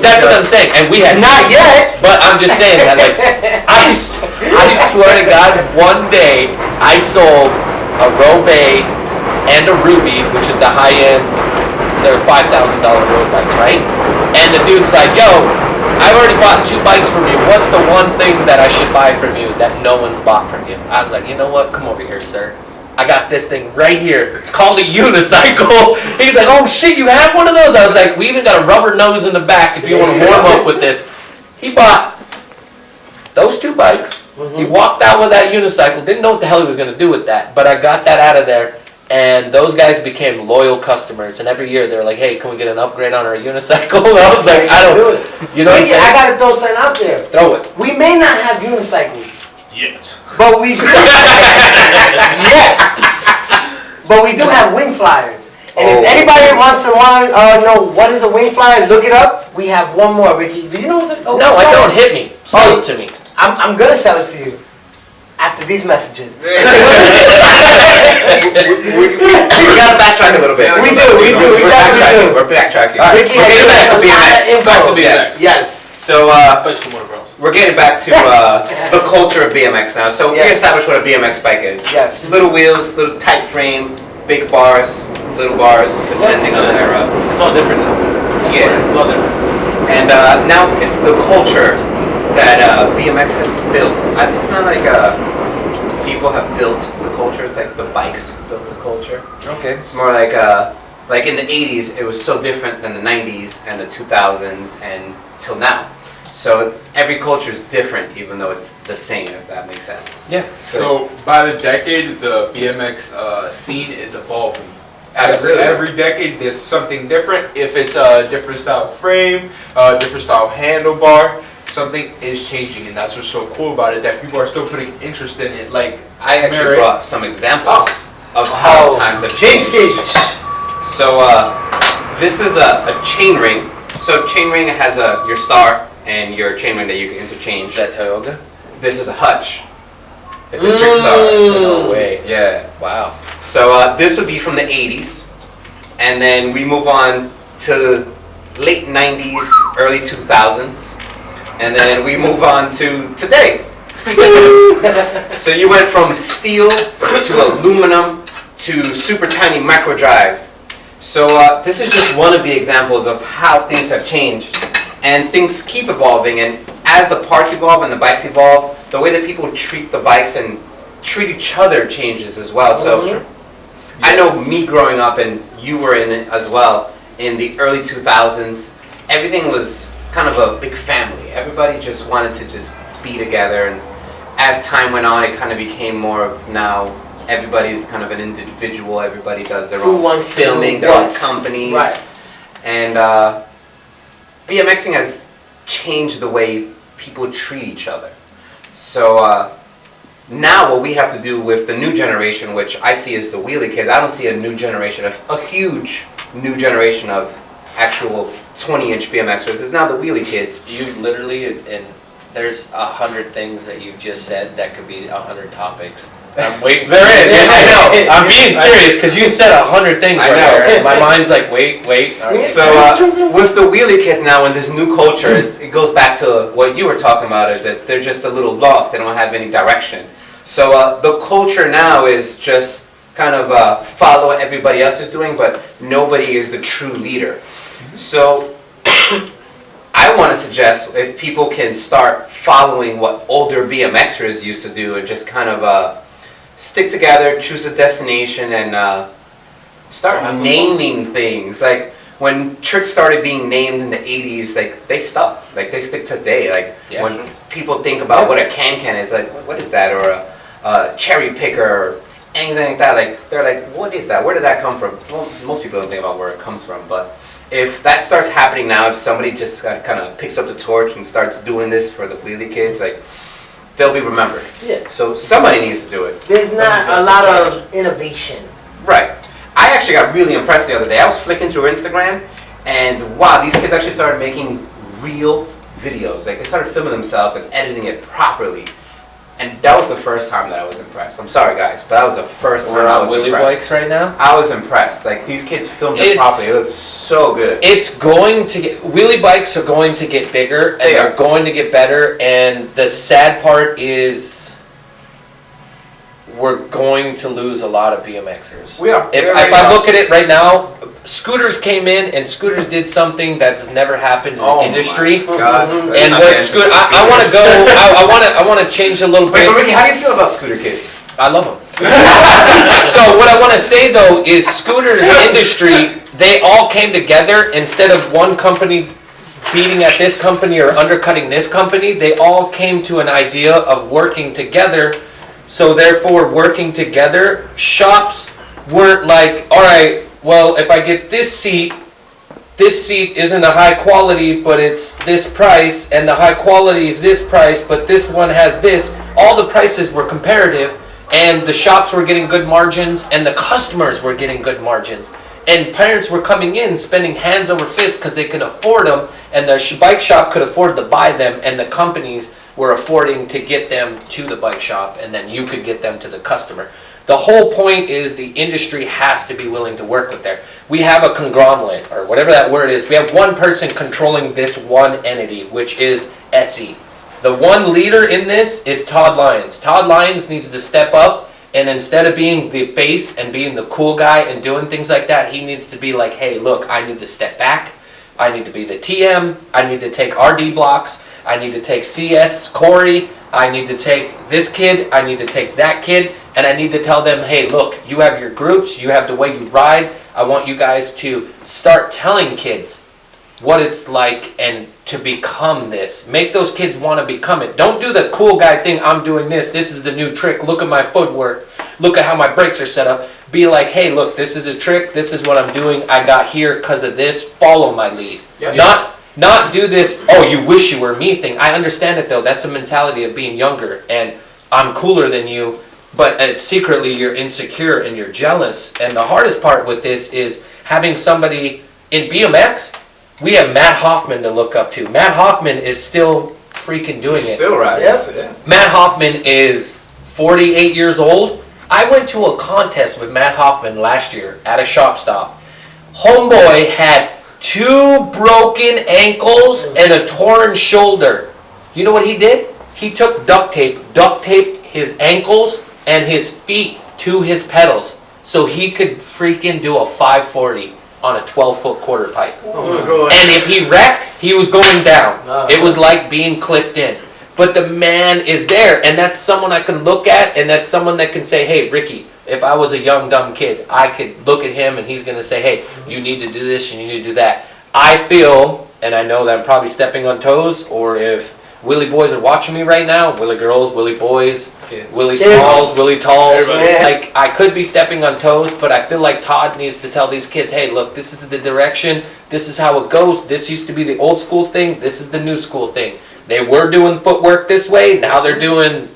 That's what I'm saying. And we had Not yet. But I'm just saying that, like, I swear to God, one day I sold a Robe and a Ruby, which is the high-end, they're $5,000 road bikes, right? And the dude's like, yo, I've already bought 2 bikes from you. What's the one thing that I should buy from you that no one's bought from you? I was like, you know what? Come over here, sir. I got this thing right here. It's called a unicycle. He's like, oh shit, you have one of those? I was like, we even got a rubber nose in the back if you want to warm up with this. He bought those 2 bikes. He walked out with that unicycle. Didn't know what the hell he was going to do with that. But I got that out of there. And those guys became loyal customers. And every year they're like, hey, can we get an upgrade on our unicycle? And I was like, I don't. You know what I'm saying? I gotta throw something out there. Throw it. We may not have unicycles, Yet. but we do. Yes. But we do have wing flyers. And if anybody wants to know what is a wing flyer, look it up. We have one more, Ricky. Do you know what's a wing No, I flyer? don't. Hit me. Sell it to me. I'm gonna sell it to you after these messages. We gotta backtrack a little bit. We do. We're backtracking. All right. Ricky We're getting back to BMX. Back to BMX. Yes. So, Bicycle motocross. we're getting back to the culture of BMX now. So we Yes. established what a BMX bike is. Yes. Little wheels, little tight frame, big bars, little bars, depending on the era. It's all different now. Yeah. It's all different. And now it's the culture that BMX has built. It's not like people have built the culture. It's like the bikes built the culture. Okay. It's more like in the 80s, it was so different than the 90s and the 2000s and till now. So every culture is different, even though it's the same, if that makes sense. Yeah. So by the decade, the BMX scene is evolving. Absolutely. Every decade, there's something different. If it's a different style frame, different style handlebar, something is changing, and that's what's so cool about it. That people are still putting interest in it. Like I actually Mary. brought some examples of how times have changed. So this is a chain ring. So chain ring has your star and your chain ring that you can interchange. Is that Toyota? This is a hutch. It's a trick star. No way. Yeah. Wow. So this would be from the 80s, and then we move on to late 90s, early 2000s, and then we move on to today. So you went from steel to aluminum to super tiny micro drive. So this is just one of the examples of how things have changed, and things keep evolving. And as the parts evolve and the bikes evolve, the way that people treat the bikes and treat each other changes as well. So I know me growing up, and you were in it as well, in the early 2000s, everything was kind of a big family. Everybody just wanted to just be together, and as time went on, it kind of became more of now everybody's kind of an individual. Everybody does their Who own wants to filming, do their own what? companies. Right. And BMXing has changed the way people treat each other. So now what we have to do with the new generation, which I see as the wheelie kids, I don't see a new generation, a huge new generation of actual 20-inch BMXers. It's now the wheelie kids. You literally, and There's 100 things that you've just said that could be 100 topics. I'm waiting. There is. I know. I'm being serious because you said 100 things I right know. there. And my mind's like, wait. All right. So with the wheelie kids now and this new culture, it goes back to what you were talking about, that they're just a little lost. They don't have any direction. So the culture now is just kind of follow what everybody else is doing, but nobody is the true leader. So I want to suggest if people can start following what older BMXers used to do and just kind of stick together, choose a destination, and start naming things. Like when tricks started being named in the 80s, like they stuck. Like they stick today. Like when people think about what a can is, like what is that? Or a cherry picker or anything like that. Like they're like, what is that? Where did that come from? Well, most people don't think about where it comes from, but if that starts happening now, if somebody just kind of picks up the torch and starts doing this for the wheelie kids, like they'll be remembered. Yeah. So somebody needs to do it. There's not a lot of innovation. Right. I actually got really impressed the other day. I was flicking through Instagram, and wow, these kids actually started making real videos. Like they started filming themselves and editing it properly. And that was the first time that I was impressed. I'm sorry guys, but that was the first time I was Wheelie impressed. bikes right now. I was impressed. Like these kids filmed it properly. It looks so good. It's going to get, wheelie bikes are going to get bigger and they're going to get better, and the sad part is we're going to lose a lot of BMXers. We are. If I look at it right now, scooters came in and scooters did something that's never happened in the industry. God. And what I want to go, I want to change a little bit. Wait, but Ricky, how do you feel about scooter kids? I love them. So what I want to say though is scooters industry, they all came together instead of one company beating at this company or undercutting this company. They all came to an idea of working together. So therefore working together, shops weren't like, all right, well, if I get this seat isn't a high quality, but it's this price, and the high quality is this price, but this one has this. All the prices were comparative, and the shops were getting good margins, and the customers were getting good margins. And parents were coming in, spending hands over fists because they could afford them, and the bike shop could afford to buy them, and the companies were affording to get them to the bike shop, and then you could get them to the customer. The whole point is the industry has to be willing to work with there. We have a conglomerate, or whatever that word is. We have one person controlling this one entity, which is SE. The one leader in this is Todd Lyons. Todd Lyons needs to step up, and instead of being the face and being the cool guy and doing things like that, he needs to be like, hey, look, I need to step back. I need to be the TM. I need to take RD blocks. I need to take CS, Corey, I need to take this kid, I need to take that kid, and I need to tell them, hey, look, you have your groups, you have the way you ride, I want you guys to start telling kids what it's like and to become this. Make those kids want to become it. Don't do the cool guy thing, I'm doing this is the new trick, look at my footwork, look at how my brakes are set up. Be like, hey, look, this is a trick, this is what I'm doing, I got here because of this, follow my lead. Yep. Not do this, oh, you wish you were me thing. I understand it though. That's a mentality of being younger and I'm cooler than you, but secretly you're insecure and you're jealous. And the hardest part with this is having somebody in BMX. We have Matt Hoffman to look up to. Matt Hoffman is still freaking doing it. Still right. Yep. Yeah. Matt Hoffman is 48 years old. I went to a contest with Matt Hoffman last year at a shop stop. Homeboy had 2 broken ankles and a torn shoulder. You know what he did? He took duct taped his ankles and his feet to his pedals so he could freaking do a 540 on a 12-foot quarter pipe. Oh my God. And if he wrecked, he was going down. It was like being clipped in. But the man is there, and that's someone I can look at, and that's someone that can say, hey, Ricky, if I was a young, dumb kid, I could look at him and he's going to say, hey, you need to do this and you need to do that. I feel, and I know that I'm probably stepping on toes, or if Willie boys are watching me right now, Willie girls, Willie boys, Kids. Willie smalls, Willie talls, Everybody. like I could be stepping on toes, but I feel like Todd needs to tell these kids, hey, look, this is the direction, this is how it goes, this used to be the old school thing, this is the new school thing. They were doing footwork this way, now they're doing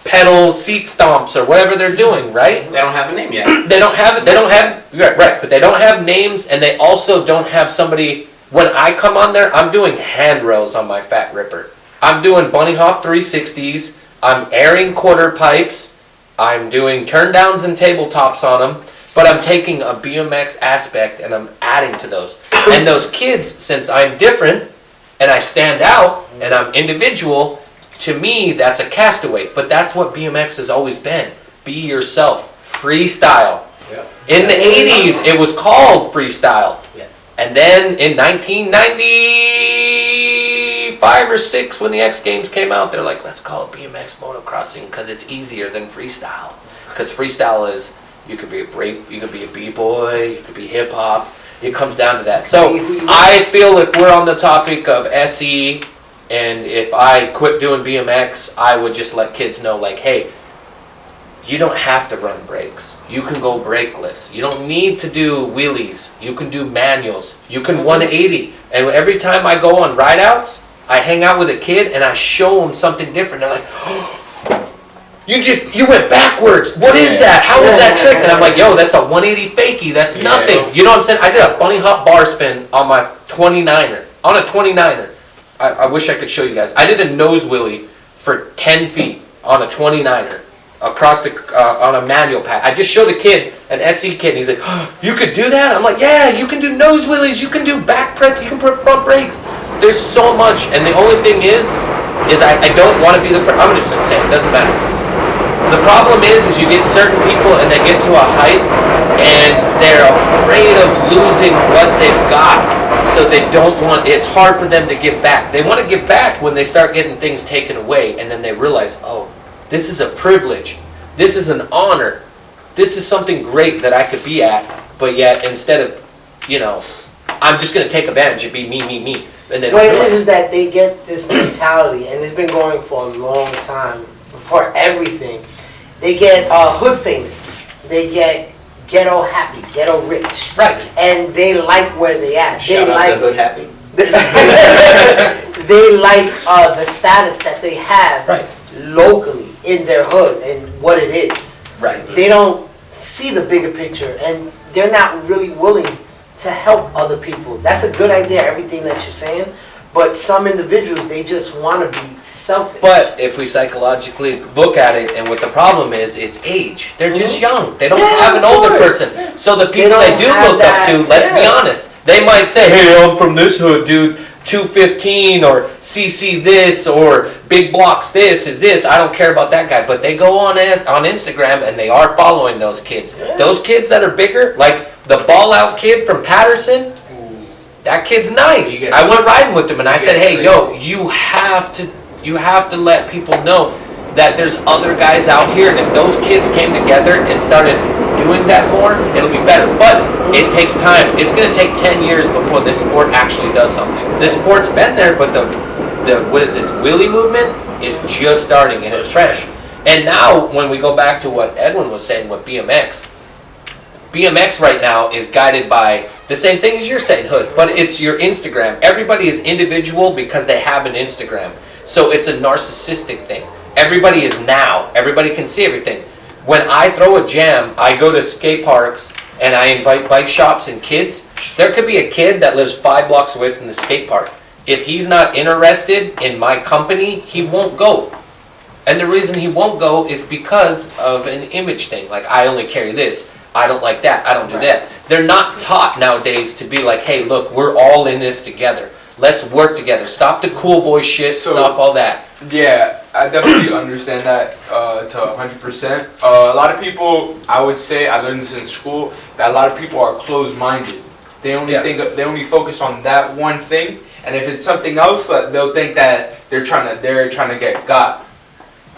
pedal seat stomps or whatever they're doing, right? They don't have a name yet. They don't have right, but they don't have names, and they also don't have somebody. When I come on there, I'm doing handrails on my Fat Ripper. I'm doing bunny hop 360s. I'm airing quarter pipes. I'm doing turn downs and tabletops on them. But I'm taking a BMX aspect and I'm adding to those. And those kids, since I'm different and I stand out and I'm individual, to me that's a castaway. But that's what BMX has always been. Be yourself. Freestyle. Yeah. In the 80s, it was called freestyle. Yes. And then in 1995 or 6, when the X Games came out, they're like, let's call it BMX motocrossing because it's easier than freestyle. Because freestyle is, you could be a b-boy, you could be hip hop. It comes down to that. So I feel if we're on the topic of SE, and if I quit doing BMX, I would just let kids know, like, hey, you don't have to run brakes. You can go brakeless. You don't need to do wheelies. You can do manuals. You can 180. And every time I go on ride outs, I hang out with a kid and I show them something different. They're like, oh, you went backwards. What is that? How is that trick? And I'm like, yo, that's a 180 fakie. That's nothing. You know what I'm saying? I did a bunny hop bar spin on my 29er. On a 29er. I wish I could show you guys. I did a nose wheelie for 10 feet on a 29er. Across the on a manual pad. I just showed a kid, an SC kid, and he's like, oh, you could do that? I'm like, yeah, you can do nose wheelies, you can do back press, you can put front brakes. There's so much, and the only thing is I don't want to be the I'm just gonna say it, doesn't matter. The problem is you get certain people and they get to a height and they're afraid of losing what they've got. So they don't want, it's hard for them to give back. They want to give back when they start getting things taken away, and then they realize, oh, this is a privilege. This is an honor. This is something great that I could be at, but yet instead of, I'm just going to take advantage and be me. And then what it is that they get this mentality, and it's been going for a long time, for everything. They get hood famous. They get ghetto happy, ghetto rich. Right. And they like where they at. Shout out to hood happy. They like the status that they have. Right. Locally in their hood and what it is. Right. They don't see the bigger picture and they're not really willing to help other people. That's a good idea, everything that you're saying, but some individuals, they just want to be selfish. But if we psychologically look at it, and what the problem is, it's age. They're just young. They don't have an older person. So the people they do look up to, let's be honest, they might say, hey, I'm from this hood, dude. 215 or CC this or Big Blocks this is this. I don't care about that guy. But they go on Instagram and they are following those kids. Yeah. Those kids that are bigger, like the ball out kid from Patterson, that kid's nice. I went riding with him and I said, hey, yo, you have to let people know that there's other guys out here, and if those kids came together and started doing that more, it'll be better. But it takes time. It's going to take 10 years before this sport actually does something. This sport's been there, but the what is this, wheelie movement is just starting and it's fresh. And now, when we go back to what Edwin was saying with BMX right now is guided by the same thing as you're saying, Hood, but it's your Instagram. Everybody is individual because they have an Instagram. So it's a narcissistic thing. Everybody is now. Everybody can see everything. When I throw a jam, I go to skate parks and I invite bike shops and kids. There could be a kid that lives 5 blocks away from the skate park. If he's not interested in my company, he won't go. And the reason he won't go is because of an image thing. Like, I only carry this. I don't like that. I don't do that. They're not taught nowadays to be like, hey, look, we're all in this together. Let's work together. Stop the cool boy shit. Stop all that. Yeah, I definitely understand that to 100%. A lot of people, I would say, I learned this in school, that a lot of people are closed-minded. They only they only focus on that one thing, and if it's something else, they'll think that they're trying to get got.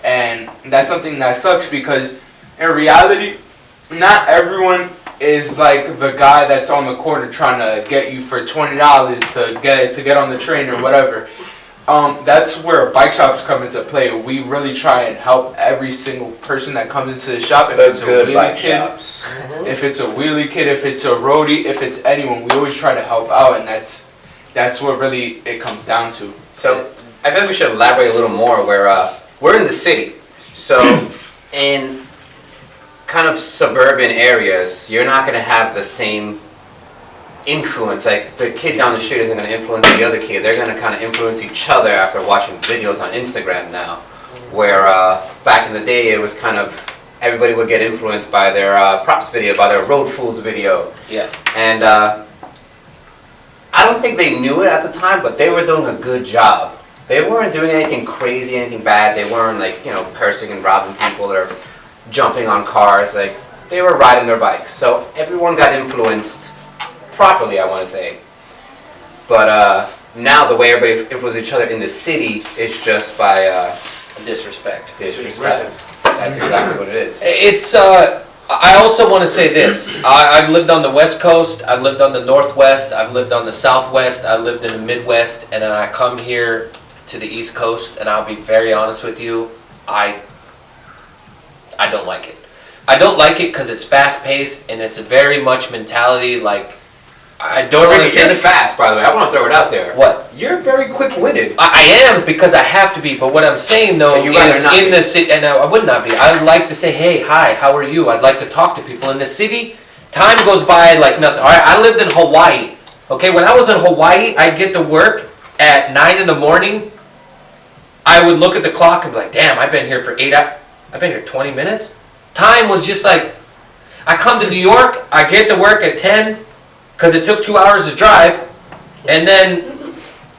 And that's something that sucks because in reality, not everyone is like the guy that's on the corner trying to get you for $20 to get on the train or whatever. That's where bike shops come into play. We really try and help every single person that comes into the shop. If it's a wheelie kid, if it's a wheelie kid, if it's a roadie, if it's anyone, we always try to help out, and that's what really it comes down to. So I think we should elaborate a little more. Where we're in the city, so in kind of suburban areas, you're not going to have the same influence. Like the kid down the street isn't going to influence the other kid. They're going to kind of influence each other after watching videos on Instagram now. Where back in the day it was kind of everybody would get influenced by their props video, by their road fools video. Yeah. And I don't think they knew it at the time, but they were doing a good job. They weren't doing anything crazy, anything bad. They weren't like, you know, cursing and robbing people or jumping on cars. Like, they were riding their bikes. So everyone got influenced properly, I want to say. But now the way everybody influences each other in the city is just by disrespect. Disrespect. That's exactly what it is. It's I also want to say this. I've lived on the West Coast, I've lived on the Northwest, I've lived on the Southwest, I've lived in the Midwest, and then I come here to the East Coast, and I'll be very honest with you, I don't like it. I don't like it because it's fast-paced, and it's a very much mentality, like, I don't understand. You're fast, by the way. I want to throw it out there. What? You're very quick-witted. I am, because I have to be, but what I'm saying, though, is in the city, and I would not be. I'd like to say, hey, hi, how are you? I'd like to talk to people. In the city, time goes by like nothing. All right, I lived in Hawaii. Okay, when I was in Hawaii, I'd get to work at 9 in the morning. I would look at the clock and be like, damn, I've been here for 8 hours. I've been here 20 minutes. Time was just like, I come to New York, I get to work at 10, because it took 2 hours to drive, and then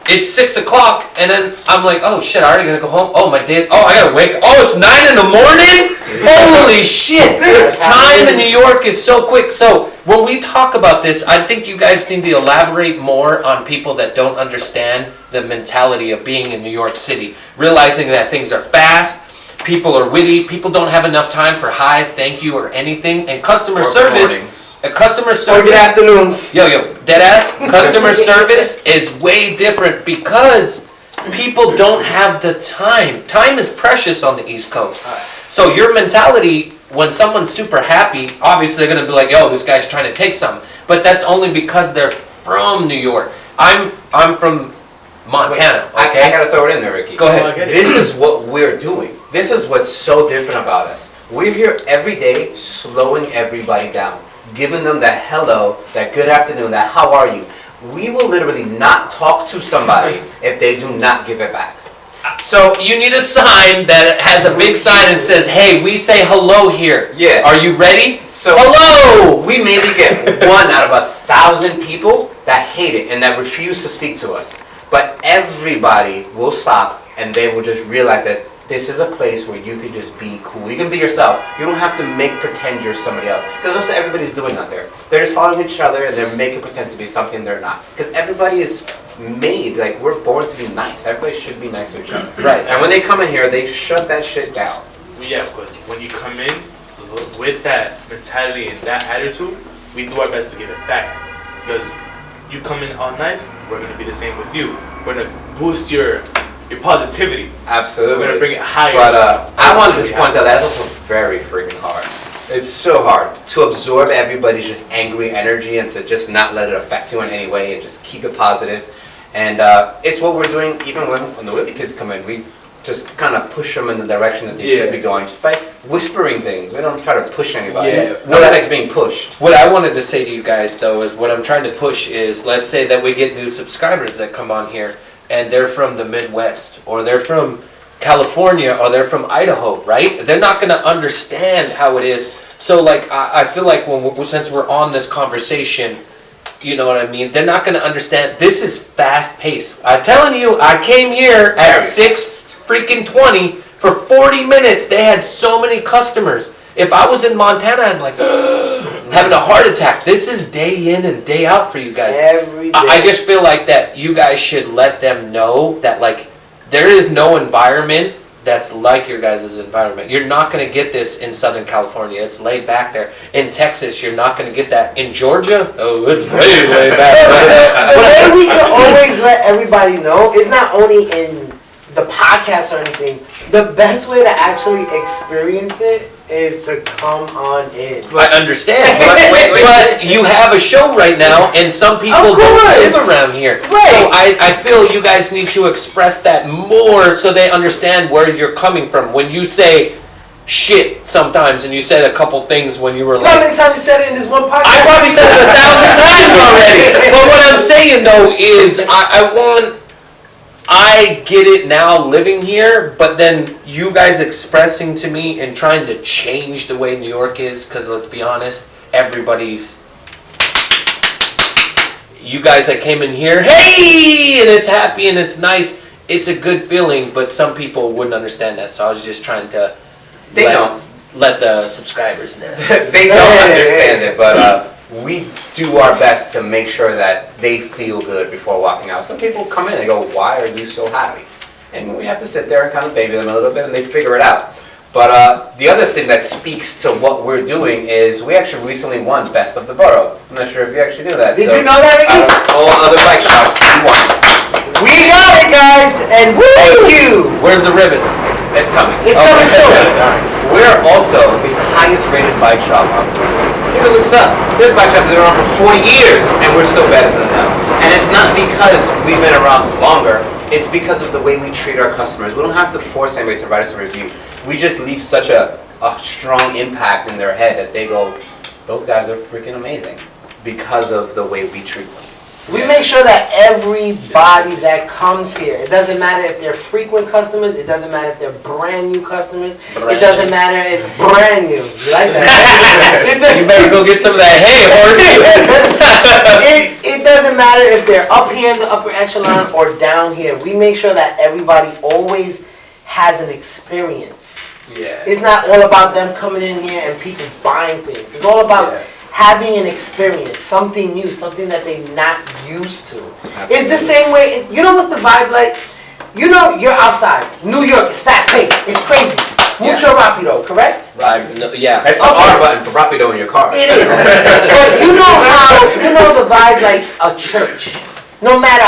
it's 6 o'clock, and then I'm like, oh shit, I already gotta go home. Oh, my day, oh, I gotta wake, oh, it's 9 in the morning? Holy shit! Time in New York is so quick. So when we talk about this, I think you guys need to elaborate more on people that don't understand the mentality of being in New York City, realizing that things are fast, people are witty, people don't have enough time for highs, thank you, or anything, and customer service. Customer service. Or good afternoons. Yo, deadass. Customer service is way different because people don't have the time. Time is precious on the East Coast. So your mentality, when someone's super happy, obviously they're gonna be like, yo, this guy's trying to take something. But that's only because they're from New York. I'm from Montana. Wait, okay? I gotta throw it in there, Ricky. Go ahead. This is what we're doing. This is what's so different about us. We're here every day slowing everybody down, giving them that hello, that good afternoon, that how are you. We will literally not talk to somebody if they do not give it back. So you need a sign that has a big sign and says, hey, we say hello here. Yeah. Are you ready? So hello! We maybe get 1 out of 1,000 people that hate it and that refuse to speak to us. But everybody will stop and they will just realize that this is a place where you can just be cool. You can be yourself. You don't have to pretend you're somebody else. Because that's what everybody's doing out there. They're just following each other and they're making pretend to be something they're not. Because everybody is made, like we're born to be nice. Everybody should be nice to each other. Right. And when they come in here, they shut that shit down. Yeah, because when you come in with that mentality and that attitude, we do our best to give it back. Because you come in all nice, we're going to be the same with you. We're going to boost your positivity. Absolutely. We're going to bring it higher. But I want to just point out that's also very freaking hard. It's so hard to absorb everybody's just angry energy and to just not let it affect you in any way and just keep it positive. And it's what we're doing even when the Willie kids come in. We just kind of push them in the direction that they should be going just by whispering things. We don't try to push anybody. Yeah. Nobody's being pushed. What I wanted to say to you guys, though, is what I'm trying to push is, let's say that we get new subscribers that come on here, and they're from the Midwest, or they're from California, or they're from Idaho, right? They're not going to understand how it is. So, like, I feel like since we're on this conversation, you know what I mean? They're not going to understand. This is fast paced. I'm telling you, I came here at 6:20 for 40 minutes. They had so many customers. If I was in Montana, I'd be like, having a heart attack. This is day in and day out for you guys. Every day. I just feel like that you guys should let them know that, like, there is no environment that's like your guys' environment. You're not going to get this in Southern California. It's laid back there. In Texas, you're not going to get that. In Georgia, oh, it's way laid back. The way we can always let everybody know is not only in the podcast or anything. The best way to actually experience it is to come on in. I understand, but you have a show right now, and some people don't live around here. Right. So I feel you guys need to express that more so they understand where you're coming from. When you say, shit sometimes, and you said a couple things when you were You know how like. many times you said it in this one podcast? I probably said it 1,000 times already. But what I'm saying though is, I get it now living here, but then you guys expressing to me and trying to change the way New York is, because let's be honest, everybody's. You guys that came in here, hey, and it's happy and it's nice. It's a good feeling, but some people wouldn't understand that. So I was just trying to let the subscribers know. They don't understand it, but we do our best to make sure that they feel good before walking out. Some people come in and go, why are you so happy? And we have to sit there and kind of baby them a little bit, and they figure it out. But the other thing that speaks to what we're doing is we actually recently won Best of the Borough. I'm not sure if you actually knew that. Did you know that, Ricky? Out of all other bike shops, we won. We got it, guys, and thank you. Where's the ribbon? It's coming. It's coming soon. We're also the highest rated bike shop on the road. Take a look up. There's bike shops that have been around for 40 years, and we're still better than them. And it's not because we've been around longer, it's because of the way we treat our customers. We don't have to force anybody to write us a review. We just leave such a strong impact in their head that they go, those guys are freaking amazing, because of the way we treat them. We make sure that everybody that comes here, it doesn't matter if they're frequent customers, it doesn't matter if they're brand new customers, it doesn't matter if brand new. You like that? You better go get some of that hay, horse. It doesn't matter if they're up here in the upper echelon or down here. We make sure that everybody always has an experience. Yeah. It's not all about them coming in here and people buying things. It's all about having an experience, something new, something that they're not used to. Absolutely. It's the same way, you know what's the vibe like? You know, you're outside. New York is fast paced. It's crazy. Mucho rapido, correct? Yeah. That's the R button for rapido in your car. It is. But you know the vibe like a church. No matter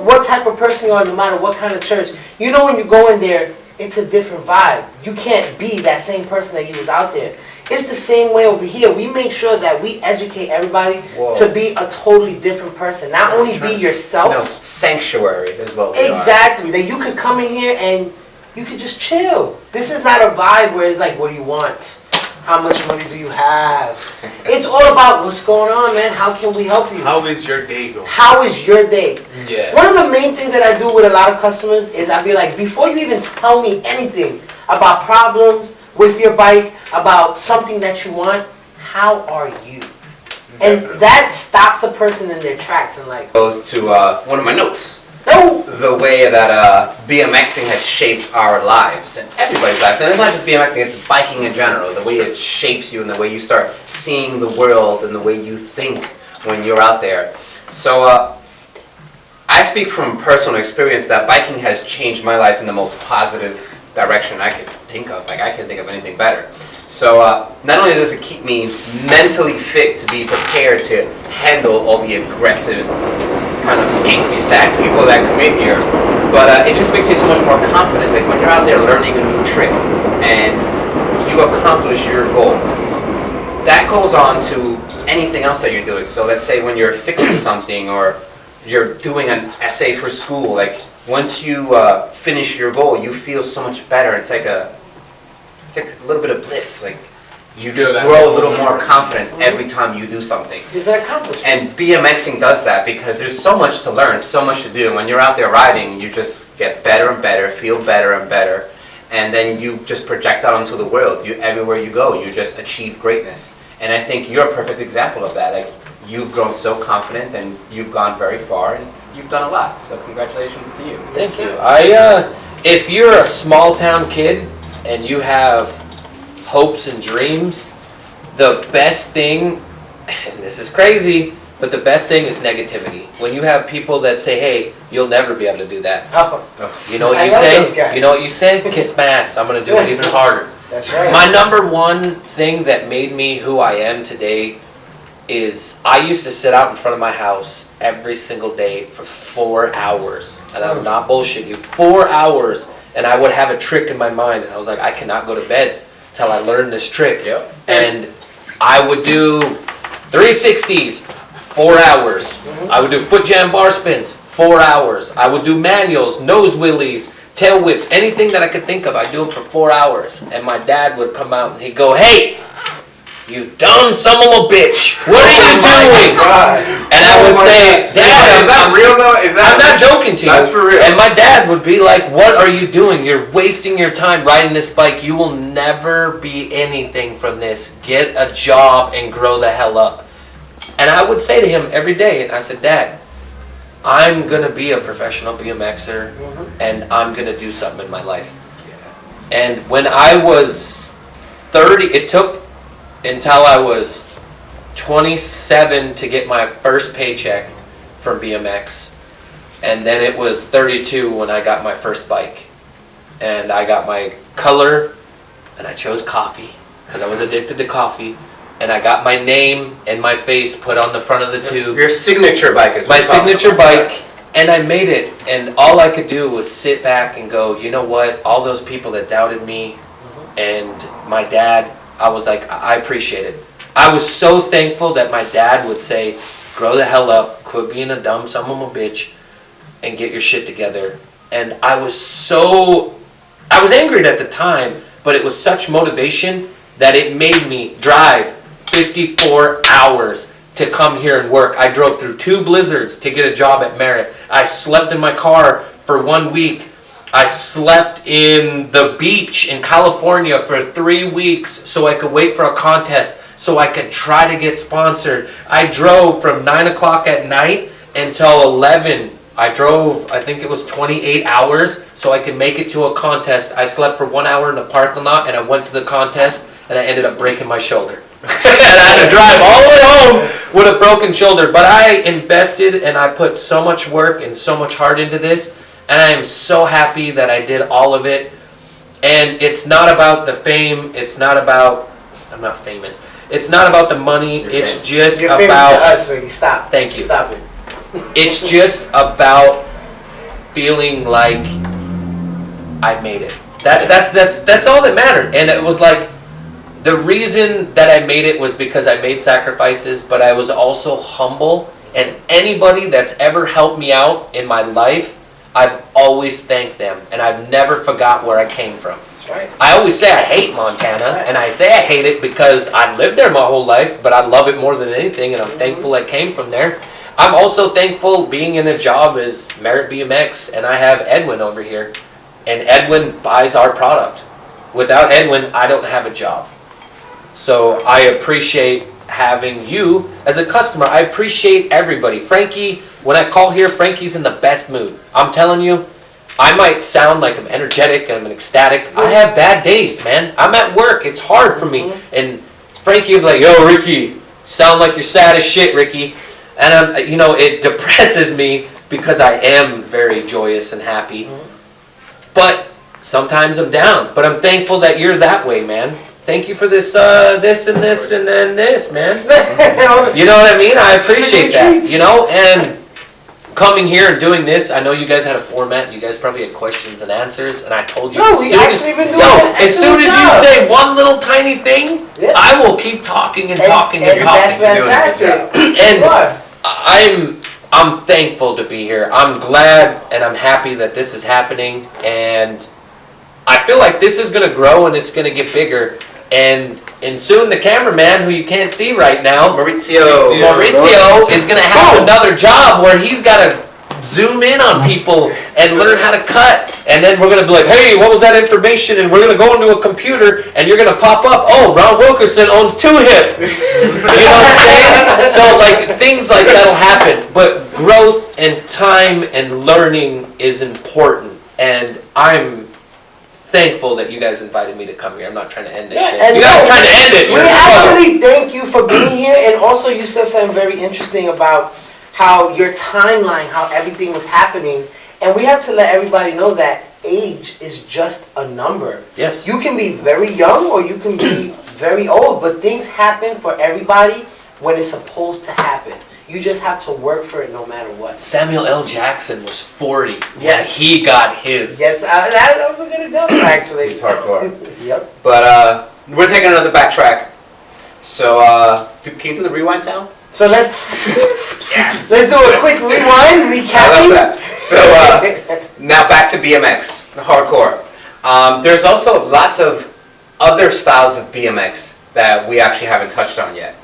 what type of person you are, no matter what kind of church, you know when you go in there, it's a different vibe. You can't be that same person that you was out there. It's the same way over here. We make sure that we educate everybody to be a totally different person. Not only be yourself. No, sanctuary is what we are. Exactly. That you could come in here and you could just chill. This is not a vibe where it's like, what do you want? How much money do you have? It's all about what's going on, man. How can we help you? How is your day going? How is your day? Yeah. One of the main things that I do with a lot of customers is I'd be like, before you even tell me anything about problems with your bike, about something that you want, how are you? And that stops a person in their tracks and like, Goes to one of my notes. no. The way that BMXing has shaped our lives and everybody's lives. And it's not just BMXing, it's biking in general. The way it shapes you and the way you start seeing the world and the way you think when you're out there. So I speak from personal experience that biking has changed my life in the most positive direction I could think of. Like, I can't think of anything better. So not only does it keep me mentally fit to be prepared to handle all the aggressive, kind of angry, sad people that come in here, but it just makes me so much more confident. Like when you're out there learning a new trick and you accomplish your goal, that goes on to anything else that you're doing. So let's say when you're fixing something or you're doing an essay for school, like once you finish your goal, you feel so much better. It's like a little bit of bliss. Like you just grow a little more confidence every time you do something. It's an accomplishment. And BMXing does that because there's so much to learn, so much to do. When you're out there riding, you just get better and better, feel better and better, and then you just project out onto the world. Everywhere you go, you just achieve greatness. And I think you're a perfect example of that. Like you've grown so confident and you've gone very far and you've done a lot. So congratulations to you. Thank you. If you're a small town kid and you have hopes and dreams, the best thing, and this is crazy, but the best thing is negativity. When you have people that say, hey, you'll never be able to do that. You know what you say? You know what you say? Kiss my ass. I'm going to do it even harder. That's right. My number one thing that made me who I am today is I used to sit out in front of my house every single day for 4 hours. And I'm not bullshitting you. 4 hours. And I would have a trick in my mind. And I was like, I cannot go to bed till I learn this trick. Yep. And I would do 360s, 4 hours. I would do foot jam bar spins, 4 hours. I would do manuals, nose wheelies, tail whips, anything that I could think of. I'd do them for 4 hours. And my dad would come out and he'd go, "Hey, you dumb son of a bitch, what are you doing?" And I would say, "Dad, is that real though? Is that I'm not joking to you." That's for real. And my dad would be like, "What are you doing? You're wasting your time riding this bike. You will never be anything from this. Get a job and grow the hell up." And I would say to him every day, and I said, "Dad, I'm gonna be a professional BMXer, and I'm gonna do something in my life." And when I was 30, it took until I was 27 to get my first paycheck from BMX, and then it was 32 when I got my first bike, and I got my color, and I chose coffee because I was addicted to coffee, and I got my name and my face put on the front of the tube. Your signature bike is My signature bike, and I made it, and all I could do was sit back and go, you know what, all those people that doubted me, and my dad, I was like, I appreciate it. I was so thankful that my dad would say, grow the hell up, quit being a dumb son of a bitch, and get your shit together. And I was angry at the time, but it was such motivation that it made me drive 54 hours to come here and work. I drove through 2 blizzards to get a job at Merritt. I slept in my car for 1 week. I slept in the beach in California for 3 weeks so I could wait for a contest, so I could try to get sponsored. I drove from 9 o'clock at night until 11. I drove, I think it was 28 hours so I could make it to a contest. I slept for 1 hour in the parking lot, and I went to the contest, and I ended up breaking my shoulder. And I had to drive all the way home with a broken shoulder. But I invested, and I put so much work and so much heart into this, and I am so happy that I did all of it. And it's not about the fame. It's not about, I'm not famous. It's not about the money. It's just You're famous about to us, Ricky. Stop. Thank you. Stop it. It's just about feeling like I made it. That's all that mattered. And it was like, the reason that I made it was because I made sacrifices, but I was also humble. And anybody that's ever helped me out in my life, I've always thanked them. And I've never forgot where I came from. That's right. I always say I hate Montana, and I say I hate it because I've lived there my whole life, but I love it more than anything, and I'm thankful I came from there. I'm also thankful being in a job as Merritt BMX, and I have Edwin over here, and Edwin buys our product. Without Edwin, I don't have a job. So I appreciate having you as a customer. I appreciate everybody. Frankie, when I call here, Frankie's in the best mood. I'm telling you, I might sound like I'm energetic and I'm ecstatic. I have bad days, man. I'm at work. It's hard for me. And Frankie would be like, yo, Ricky, sound like you're sad as shit, Ricky. And it depresses me because I am very joyous and happy. But sometimes I'm down. But I'm thankful that you're that way, man. Thank you for this, this, and this, and then this, man. You know what I mean? I appreciate that. And coming here and doing this, I know you guys had a format. You guys probably had questions and answers, and I told you. No, we actually been doing as soon as you say one little tiny thing, I will keep talking and talking and talking. That's fantastic. And I'm thankful to be here. I'm glad and I'm happy that this is happening, and I feel like this is going to grow and it's going to get bigger. And soon the cameraman, who you can't see right now, Maurizio is going to have another job where he's got to zoom in on people and learn how to cut. And then we're going to be like, hey, what was that information? And we're going to go into a computer and you're going to pop up, oh, Ron Wilkerson owns 2Hip. You know what I'm saying? So like things like that'll happen. But growth and time and learning is important. And I'm thankful that you guys invited me to come here. I'm not trying to end this shit. You guys are trying to end it. We actually thank you for being here, and also you said something very interesting about how your timeline, how everything was happening, and we have to let everybody know that age is just a number. Yes. You can be very young or you can be very old, but things happen for everybody when it's supposed to happen. You just have to work for it no matter what. Samuel L. Jackson was 40 Yes. when he got his. Yes, that was a good example, actually. It's hardcore. Yep. But we're taking another backtrack. So can you do the rewind sound? So let's do a quick rewind, recapping. I love that. So now back to BMX. hardcore. There's also lots of other styles of BMX that we actually haven't touched on yet.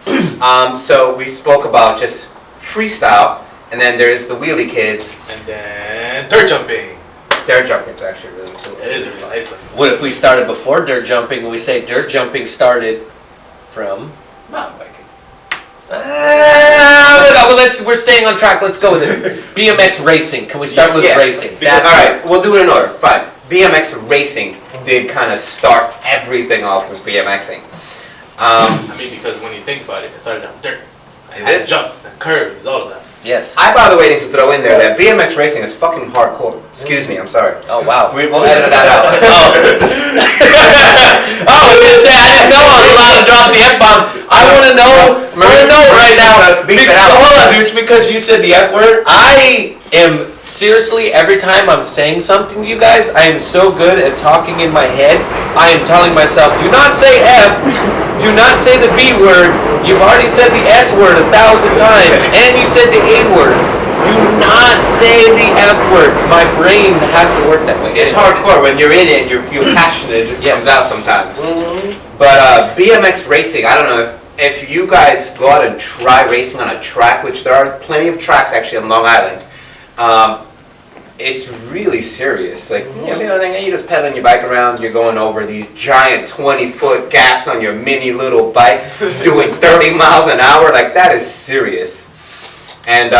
So we spoke about just freestyle, and then there's the wheelie kids. And then dirt jumping. Dirt jumping is actually really cool. It is a really nice one. What if we started before dirt jumping? We say dirt jumping started from Mountain biking. we're staying on track. Let's go with it. BMX racing. Can we start with Yeah. racing? All right, we'll do it in order. Fine. BMX racing did kind of start everything off with BMXing. I mean, because when you think about it started on dirt. And It did. jumps and curves, all of that. Yes. I, by the way, need to throw in there that BMX racing is fucking hardcore. Excuse me, I'm sorry. Oh wow. We'll edit that out. Oh, I was gonna say, I didn't know I was allowed to drop the F-bomb. I want to know right now. Beep it out. Hold on, dude. It's because you said the F word. I am seriously, every time I'm saying something to you guys, I am so good at talking in my head. I am telling myself, do not say F. Do not say the B word. You've already said the S word 1,000 times. And you said the A word. Do not say the F word. My brain has to work that way. It's hardcore. When you're in it, you feel passionate. It just Yes. comes out sometimes. But BMX racing, I don't know if you guys go out and try racing on a track, which there are plenty of tracks actually on Long Island. It's really serious. Like, you're just pedaling your bike around, you're going over these giant 20-foot gaps on your mini little bike, doing 30 miles an hour. Like, that is serious. And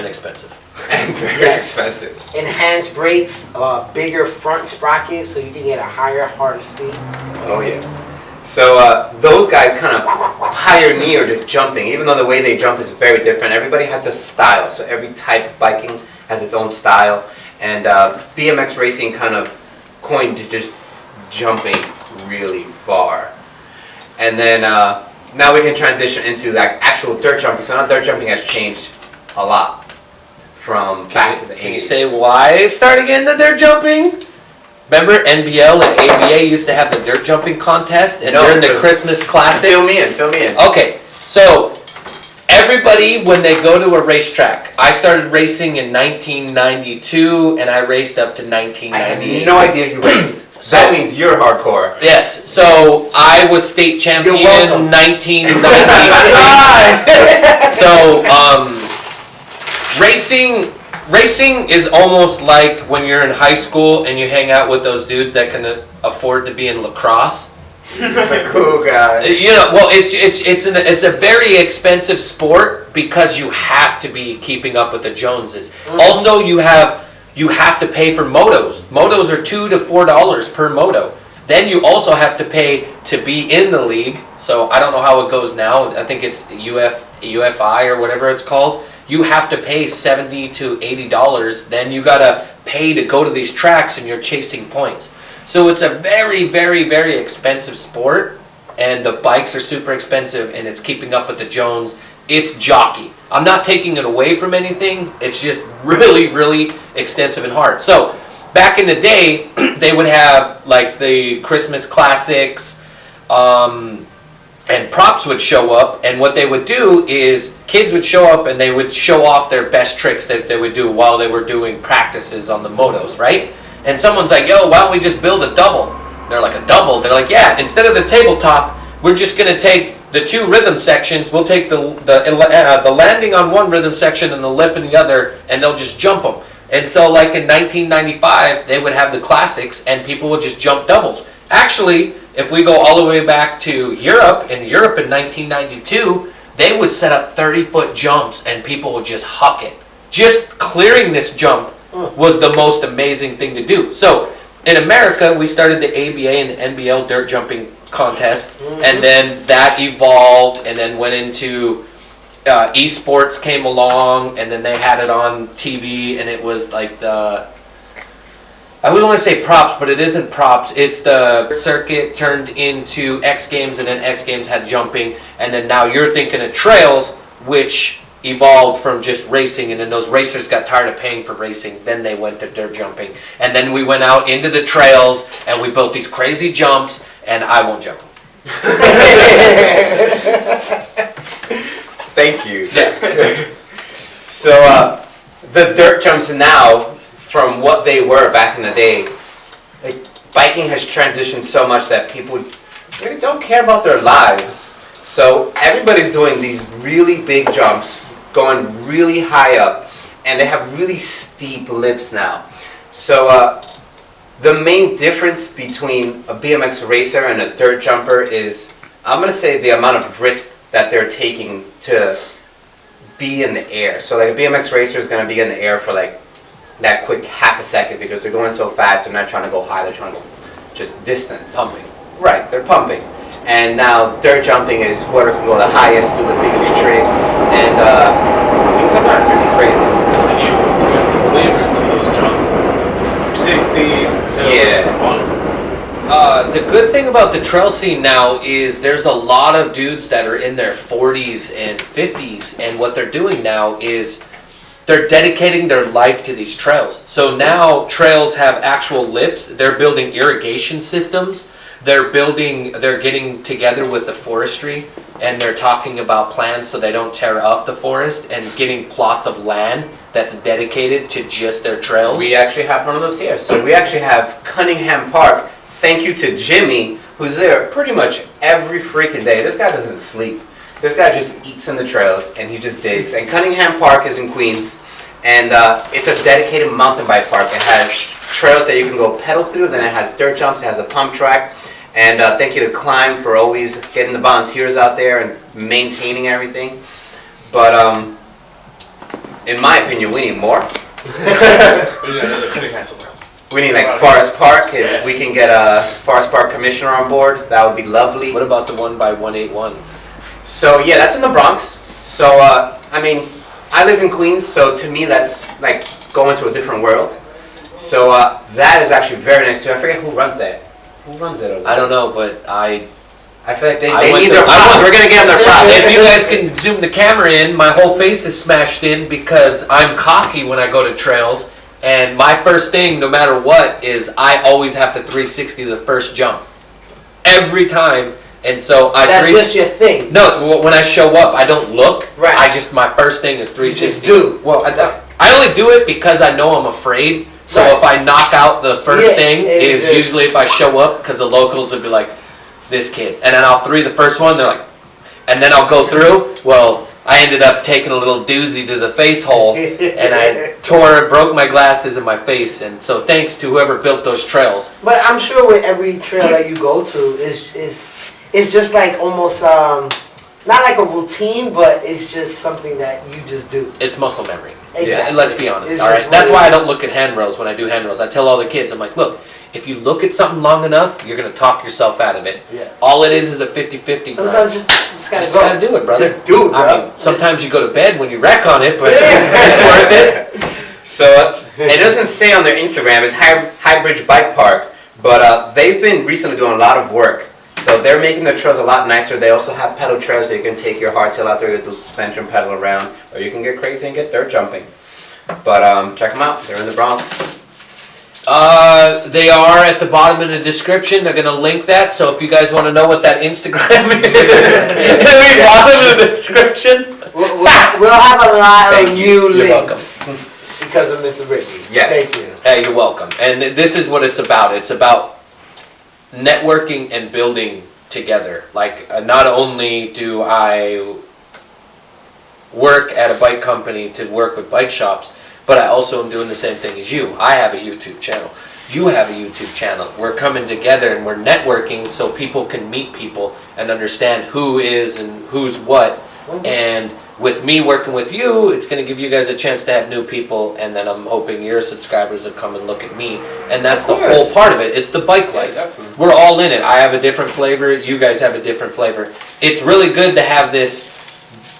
expensive. and very Yes. expensive. Enhanced brakes, bigger front sprocket so you can get a higher, harder speed. Oh yeah. So those guys kind of pioneered jumping, even though the way they jump is very different. Everybody has a style, so every type of biking has its own style. And BMX racing kind of coined to just jumping really far. And then now we can transition into like actual dirt jumping. So now dirt jumping has changed a lot from back in the 80s. Can you say why start again the dirt jumping? Remember NBL and ABA used to have the dirt jumping contest and during the Christmas classics? Fill me in. Okay, so everybody when they go to a racetrack, I started racing in 1992 and I raced up to I 1998. had no idea you raced. So- That means you're hardcore. Yes, so I was state champion You're welcome. in 1996. So, racing is almost like when you're in high school and you hang out with those dudes that can afford to be in lacrosse. The cool guys. You know, well, it's a very expensive sport because you have to be keeping up with the Joneses. Also, you have to pay for motos. Motos are $2 to $4 per moto. Then you also have to pay to be in the league. So I don't know how it goes now. I think it's UFI or whatever it's called. You have to pay $70 to $80. Then you gotta pay to go to these tracks and you're chasing points. So it's a very, very, very expensive sport. And the bikes are super expensive and it's keeping up with the Jones. It's jockey. I'm not taking it away from anything. It's just really, really extensive and hard. So back in the day, they would have like the Christmas classics, and props would show up. And what they would do is kids would show up and they would show off their best tricks that they would do while they were doing practices on the motos, right? And someone's like, yo, why don't we just build a double? They're like, a double? They're like, yeah, instead of the tabletop, we're just going to take the two rhythm sections. We'll take the landing on one rhythm section and the lip in the other, and they'll just jump them. And so like in 1995, they would have the classics, and people would just jump doubles. Actually, if we go all the way back to Europe in 1992, they would set up 30-foot jumps, and people would just huck it. Just clearing this jump was the most amazing thing to do. So in America, we started the ABA and the NBL dirt jumping contests, and then that evolved and then went into esports came along, and then they had it on TV, and it was like I wouldn't want to say props, but it isn't props. It's the circuit turned into X Games, and then X Games had jumping, and then now you're thinking of trails, which evolved from just racing, and then those racers got tired of paying for racing. Then they went to dirt jumping, and then we went out into the trails, and we built these crazy jumps, and I won't jump them. Thank you. Yeah. So the dirt jumps now, from what they were back in the day, like, biking has transitioned so much that people really don't care about their lives. So everybody's doing these really big jumps, going really high up, and they have really steep lips now. So the main difference between a BMX racer and a dirt jumper is, I'm gonna say, the amount of risk that they're taking to be in the air. So like a BMX racer is gonna be in the air for like that quick half a second because they're going so fast, they're not trying to go high, they're trying to go just distance. Pumping. Right, they're pumping. And now dirt jumping is whoever can go the highest, do the biggest trick, and things sometimes really crazy. And you put some flavor into those jumps. Do some 360s, The good thing about the trail scene now is there's a lot of dudes that are in their 40s and 50s, and what they're doing now is they're dedicating their life to these trails. So now trails have actual lips. They're building irrigation systems. They're getting together with the forestry, and they're talking about plans so they don't tear up the forest, and getting plots of land that's dedicated to just their trails. We actually have one of those here. So we actually have Cunningham Park. Thank you to Jimmy, who's there pretty much every freaking day. This guy doesn't sleep. This guy just eats in the trails, and he just digs. And Cunningham Park is in Queens, and it's a dedicated mountain bike park. It has trails that you can go pedal through, then it has dirt jumps, it has a pump track. And thank you to Climb for always getting the volunteers out there and maintaining everything. But in my opinion, we need more. We need like Forest Park. If we can get a Forest Park commissioner on board, that would be lovely. What about the one by 181? So yeah, that's in the Bronx. So I mean, I live in Queens, so to me that's like going to a different world. So that is actually very nice too. I forget who runs that. Who runs it over there? I don't know, but I feel like they went need to- their props. We're gonna get them their props. If you guys can zoom the camera in, my whole face is smashed in because I'm cocky when I go to trails, and my first thing, no matter what, is I always have to 360 the first jump. Every time, and so I... That's just your thing. No, when I show up, I don't look. Right. My first thing is 360. You just do. Well, I only do it because I know I'm afraid. So Right. if I knock out the first thing, it is is. usually if I show up, because the locals would be like, this kid. And then I'll the first one, they're like, and then I'll go through. Well, I ended up taking a little doozy to the face hole, and I broke my glasses in my face. And so thanks to whoever built those trails. But I'm sure with every trail that you go to it's just like almost not like a routine, but it's just something that you just do. It's muscle memory. Exactly. And let's be honest, It's all just right? That's what why it I don't look at handrails when I do handrails. I tell all the kids, I'm like, look, if you look at something long enough, you're going to talk yourself out of it. Yeah. All it is a 50-50 Sometimes just gotta Just go. gotta do it, brother. Just do it, bro. I mean, sometimes you go to bed when you wreck on it, but it's worth it. So it doesn't say on their Instagram, it's Highbridge Bike Park, but they've been recently doing a lot of work. So they're making the trails a lot nicer. They also have pedal trails so you can take your hardtail out there, do suspension, pedal around, or you can get crazy and get dirt jumping. But check them out. They're in the Bronx. They are at the bottom of the description. They're going to link that. So if you guys want to know what that Instagram is, it'll be bottom of the description. We'll have a lot Thank of you. new You're links because of Mr. Ricky. Yes. Thank you. Hey, you're welcome. And this is what it's about. It's about networking and building together. Like, not only do I work at a bike company to work with bike shops, but I also am doing the same thing as you. I have a YouTube channel. You have a YouTube channel. We're coming together and we're networking so people can meet people and understand who is and who's what. And with me working with you, it's going to give you guys a chance to have new people, and then I'm hoping your subscribers will come and look at me. And that's the whole part of it. It's the bike life. We're all in it. I have a different flavor. You guys have a different flavor. It's really good to have this.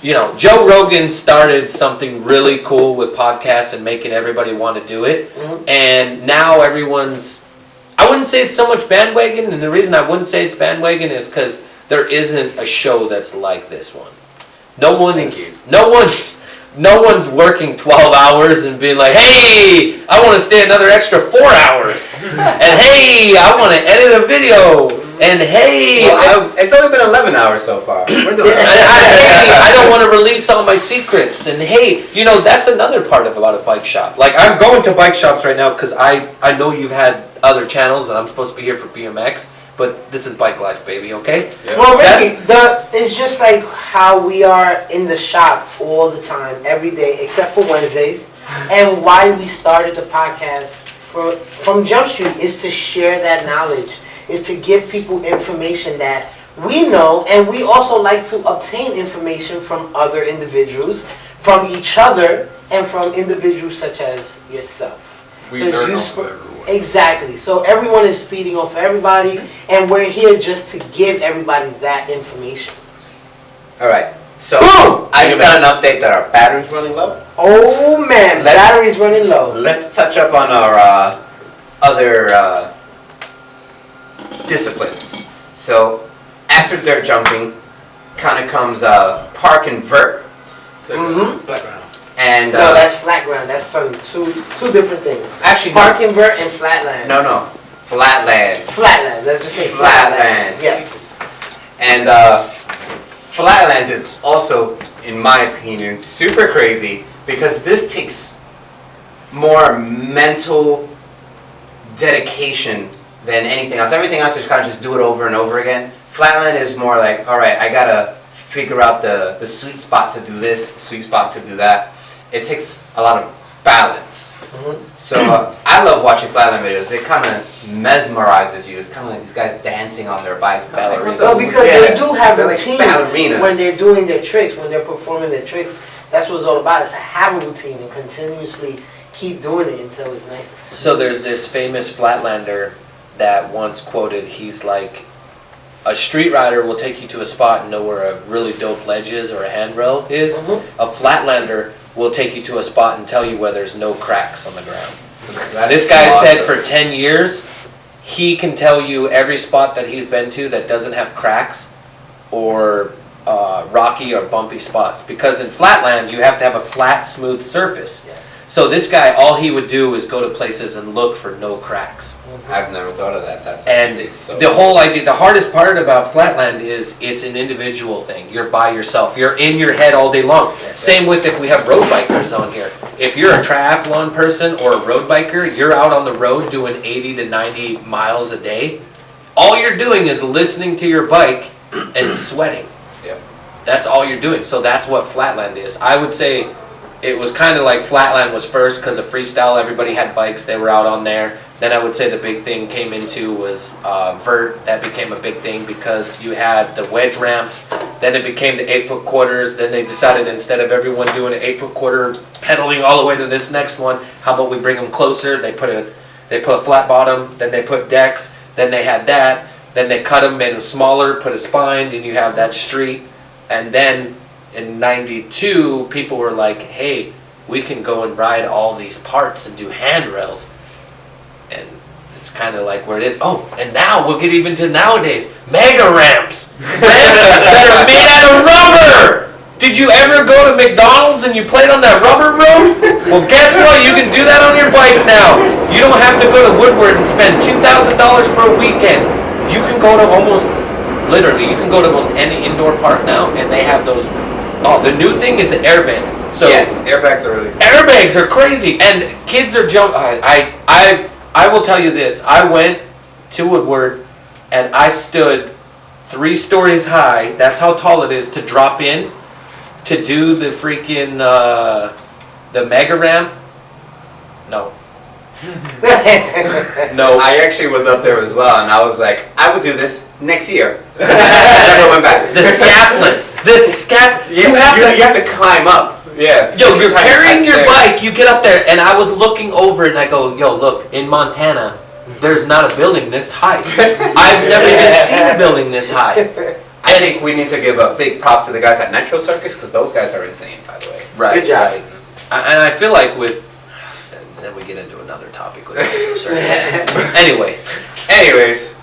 You know, Joe Rogan started something really cool with podcasts and making everybody want to do it. And now everyone's, I wouldn't say it's so much bandwagon, and the reason I wouldn't say it's bandwagon is because there isn't a show that's like this one. No one's working 12 hours and being like, hey, I want to stay another extra 4 hours. And hey, I want to edit a video. And hey, Well, it's only been 11 hours so far. We're doing I don't want to release all my secrets. And hey, you know, that's another part about a bike shop. Like, I'm going to bike shops right now because I know you've had other channels and I'm supposed to be here for BMX, but this is Bike Life, baby, okay? Yeah. Well, really, it's just like how we are in the shop all the time, every day, except for Wednesdays. And why we started the podcast from Jump Street is to share that knowledge, is to give people information that we know, and we also like to obtain information from other individuals, from each other, and from individuals such as yourself. We learn off of everyone. Exactly. So everyone is feeding off everybody, and we're here just to give everybody that information. All right. So Boom! I just got an update that our battery's running low. Oh man, battery's running low. Let's touch up on our other disciplines. So after dirt jumping, kind of comes park and vert, Flat ground. and No, that's flat ground. That's something two different things. actually Park and vert and flatlands. no, flatland. Flatland. Let's just say Flatland. flatlands. Yes. And flatland is also, in my opinion, super crazy because this takes more mental dedication than anything else. Everything else is kind of just do it over and over again. Flatland is more like, all right, I gotta figure out the sweet spot to do this, sweet spot to do that. It takes a lot of balance. So I love watching flatland videos. It kind of mesmerizes you. It's kind of like these guys dancing on their bikes. Kinda like, No, because they do have They're like routines ballerinas. when they're doing their tricks, when they're performing their tricks. That's what it's all about. Is to have a routine and continuously keep doing it until it's nice. So there's this famous flatlander that once quoted, he's like, a street rider will take you to a spot and know where a really dope ledge is or a handrail is. A flatlander will take you to a spot and tell you where there's no cracks on the ground. This guy said for 10 years, he can tell you every spot that he's been to that doesn't have cracks or rocky or bumpy spots. Because in flatland, you have to have a flat, smooth surface. Yes. So this guy, all he would do is go to places and look for no cracks. I've never thought of that. That's And actually so the whole idea, the hardest part about flatland is it's an individual thing. You're by yourself. You're in your head all day long. Same with if we have road bikers on here. If you're a triathlon person or a road biker, you're out on the road doing 80 to 90 miles a day. All you're doing is listening to your bike and sweating. Yep. That's all you're doing. So that's what flatland is. I would say it was kind of like flatland was first because of freestyle. Everybody had bikes. They were out on there. Then I would say the big thing came into was vert. That became a big thing because you had the wedge ramps. Then it became the 8-foot quarters. Then they decided instead of everyone doing an 8-foot quarter pedaling all the way to this next one, how about we bring them closer? They put a flat bottom. Then they put decks. Then they had that. Then they cut them, made them smaller, put a spine, and you have that street. And then in '92, people were like, hey, we can go and ride all these parts and do handrails. And it's kind of like where it is. Oh, and now we'll get even to nowadays. Mega ramps! Ramps that are made out of rubber! Did you ever go to McDonald's and you played on that rubber room? Well, guess what? You can do that on your bike now. You don't have to go to Woodward and spend $2,000 for a weekend. You can go to literally, you can go to almost any indoor park now and they have those. Oh, the new thing is the airbag. So yes, airbags are really cool. Airbags are crazy, and kids are I will tell you this. I went to Woodward, and I stood 3 stories high. That's how tall it is to drop in, to do the freaking the mega ramp. No. No. I actually was up there as well, and I was like, I would do this next year. I never went back. The scaffolding. You have to climb up. Yeah. Yo, you're Sometimes carrying your upstairs. bike, you get up there, and I was looking over and I go, yo, look, in Montana, there's not a building this high. I've never even seen a building this high. I think we need to give a big props to the guys at Nitro Circus, because those guys are insane, by the way. Right. Good job. Right. And I feel like with, and then we get into another topic with Nitro Circus. Anyways,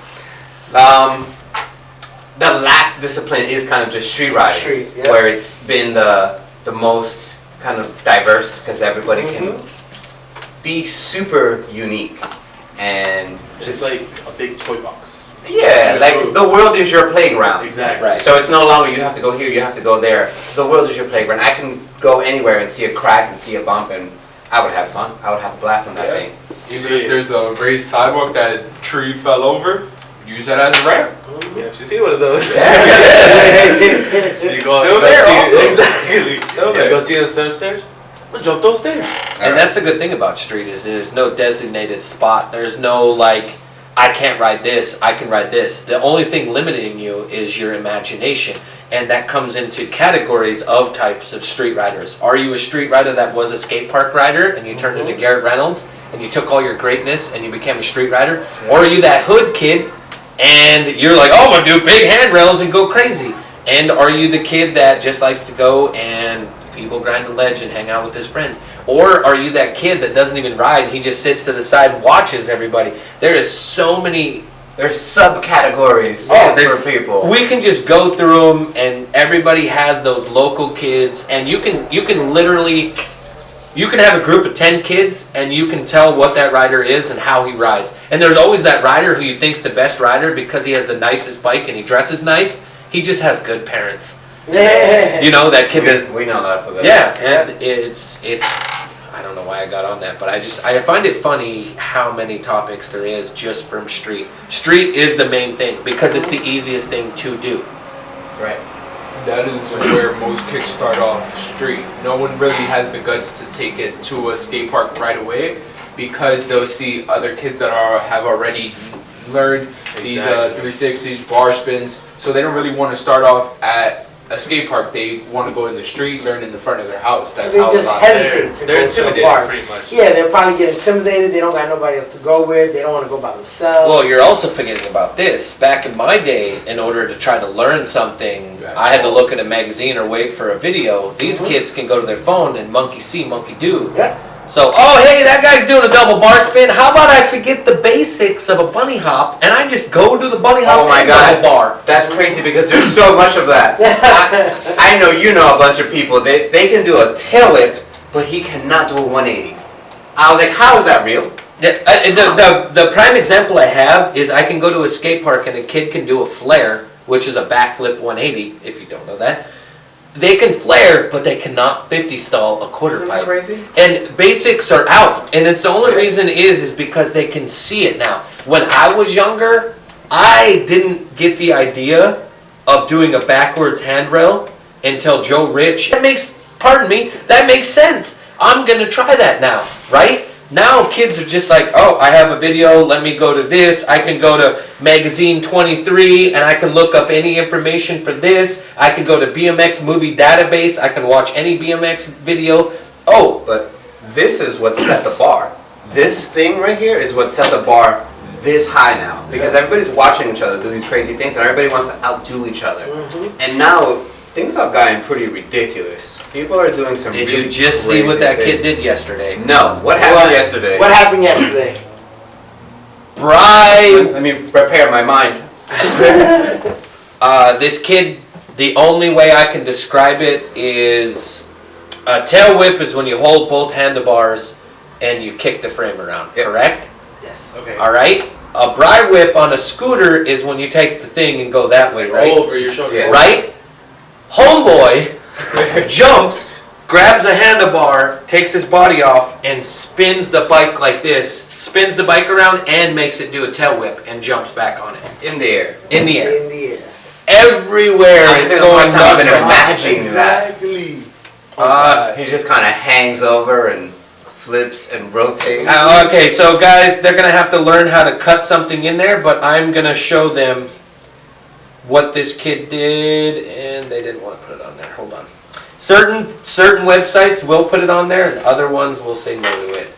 the last discipline is kind of just street riding, where it's been the most kind of diverse, because everybody can be super unique and It's like a big toy box. Yeah, like the world is your playground. Exactly. Right. So it's no longer you have to go here, you have to go there. The world is your playground. I can go anywhere and see a crack and see a bump, and I would have fun. I would have a blast on that Yeah. thing. Even if there's a raised sidewalk that tree fell over, use that as a ramp. Yeah, if you see one of those. You go, Still you go there see, also. exactly. Still You there. go see them upstairs. Well, jump those stairs. And that's a good thing about street is there's no designated spot. There's no like, I can't ride this, I can ride this. The only thing limiting you is your imagination. And that comes into categories of types of street riders. Are you a street rider that was a skate park rider and you turned into Garrett Reynolds and you took all your greatness and you became a street rider? Or are you that hood kid and you're like, oh, I'm gonna do big handrails and go crazy? And are you the kid that just likes to go and feeble grind a ledge and hang out with his friends? Or are you that kid that doesn't even ride, he just sits to the side and watches everybody? There is so many. There's subcategories there's- for people. We can just go through them, and everybody has those local kids, and you can literally, you can have a group of 10 kids, and you can tell what that rider is and how he rides. And there's always that rider who you think's the best rider because he has the nicest bike and he dresses nice. He just has good parents. You know, that kid that, we know that for this. yeah, and it's I don't know why I got on that, but I find it funny how many topics there is just from street. Street is the main thing because it's the easiest thing to do. That's right. That is where most kids start off street. No one really has the guts to take it to a skate park right away because they'll see other kids that have already learned these 360s, bar spins, so they don't really want to start off at a skate park. They want to go in the street, learn in the front of their house. That's They how just a lot hesitate to They're go to a intimidated, park. pretty much. Yeah, they'll probably get intimidated. They don't got nobody else to go with. They don't want to go by themselves. Well, you're also forgetting about this. Back in my day, in order to try to learn something, I had to look at a magazine or wait for a video. These kids can go to their phone and monkey see, monkey do. Yeah. So, oh hey, that guy's doing a double bar spin. How about I forget the basics of a bunny hop and I just go do the bunny hop Oh my and God. double bar? That's crazy because there's so much of that. I know you know a bunch of people. They can do a tail whip, but he cannot do a 180. I was like, how is that real? The prime example I have is I can go to a skate park and a kid can do a flare, which is a backflip 180, if you don't know that. They can flare, but they cannot 50 stall a quarter Isn't that pipe. crazy? And basics are out, and it's the only reason is because they can see it now. When I was younger, I didn't get the idea of doing a backwards handrail until Joe Rich. That makes sense. I'm gonna try that now, right? Now kids are just like, oh, I have a video, let me go to this, I can go to magazine 23 and I can look up any information for this, I can go to BMX movie database, I can watch any BMX video. Oh, but this is what set the bar. This thing right here is what set the bar this high now. Because everybody's watching each other do these crazy things and everybody wants to outdo each other. And now, things have gotten pretty ridiculous. People are doing some Did really you just see what crazy that kid things. did yesterday? No. What happened yesterday? What happened yesterday? Bribe! Let me prepare my mind. This kid, the only way I can describe it is a tail whip is when you hold both handlebars and you kick the frame around, correct? Yes. Okay. All right? A bri whip on a scooter is when you take the thing and go that way, right? Over your shoulder. Yeah. Right? Homeboy jumps, grabs a handlebar, takes his body off, and spins the bike like this. Spins the bike around and makes it do a tail whip and jumps back on it. In the air. In the air. In the air. Everywhere I it's think going one time I've nuts. been imagining that. Exactly. He just kind of hangs over and flips and rotates. Okay, so guys, they're gonna have to learn how to cut something in there, but I'm gonna show them what this kid did, and they didn't want to put it on there. Hold on. Certain websites will put it on there, and other ones will say no to it.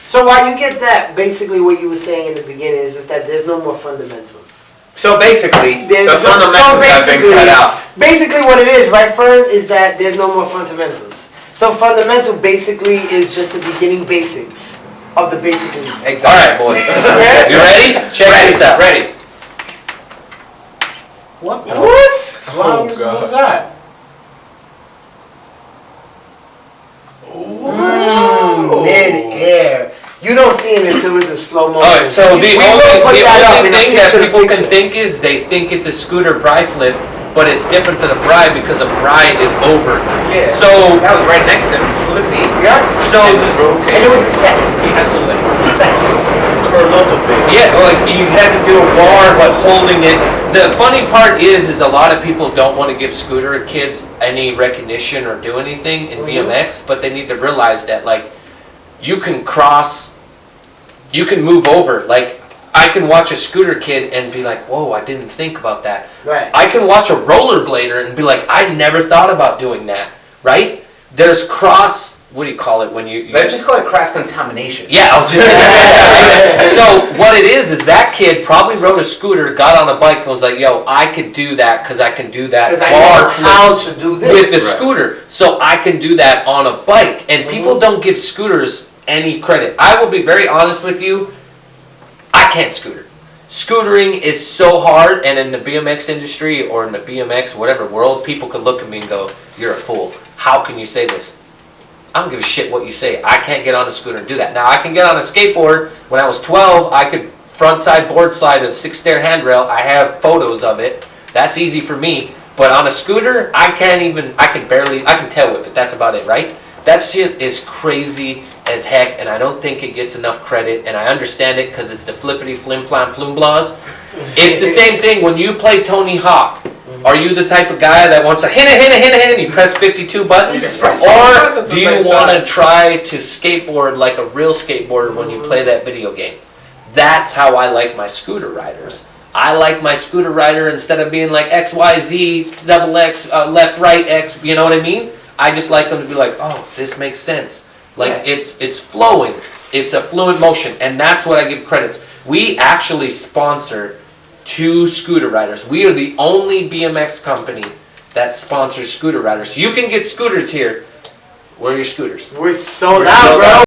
So while you get that, basically what you were saying in the beginning is just that there's no more fundamentals. So basically, There's the fundamentals have been cut out. Basically what it is, right, Fern, is that there's no more fundamentals. So fundamental basically is just the beginning basics of the basic. Exactly. All right, boys. You ready? Check this out. Ready. What? What? Oh, God. that? Mid-air. You don't see it until it's in slow motion. Alright, so the We will put only that up in a thing that picture, people can picture. think is they think it's a scooter bri flip, but it's different than a bri because a bri is over. Yeah. So, That was right next to Flippy. Yeah. so And then rotate. And it was a second. He had to like Second. curl up a bit. yeah, like you had to do a bar, but holding it. The funny part is a lot of people don't want to give scooter kids any recognition or do anything in BMX, but they need to realize that like you can cross, you can move over. Like I can watch a scooter kid and be like, whoa, I didn't think about that. Right. I can watch a rollerblader and be like, I never thought about doing that, right? There's cross, what do you call it when you Let's just call it cross contamination. yeah, I was just so what it is that kid probably rode a scooter, got on a bike and was like, yo, I could do that because I can do that Because I bar know flip how to do this. with the Right. scooter, so I can do that on a bike. And people don't give scooters any credit. I will be very honest with you, I can't scooter. Scootering is so hard, and in the BMX industry or in the BMX whatever world, people could look at me and go, you're a fool. How can you say this? I don't give a shit what you say. I can't get on a scooter and do that. Now I can get on a skateboard. When I was 12, I could front side board slide a 6-stair handrail. I have photos of it. That's easy for me. But on a scooter, I can tail whip it. That's about it, right? That shit is crazy as heck, and I don't think it gets enough credit, and I understand it because it's the flippity flim flam flum blahs. It's the same thing when you play Tony Hawk. Are you the type of guy that wants to hit, and you press 52 buttons? You just press all the buttons Or at the do you same want to time. try to skateboard like a real skateboarder when you play that video game? That's how I like my scooter riders. I like my scooter rider instead of being like XYZ, double X, left, right, X, you know what I mean? I just like them to be like, oh, this makes sense. Like it's flowing. It's a fluent motion, and that's what I give credits. We actually sponsor 2 scooter riders. We are the only BMX company that sponsors scooter riders. You can get scooters here. Where are your scooters? We're sold We're out, sold bro.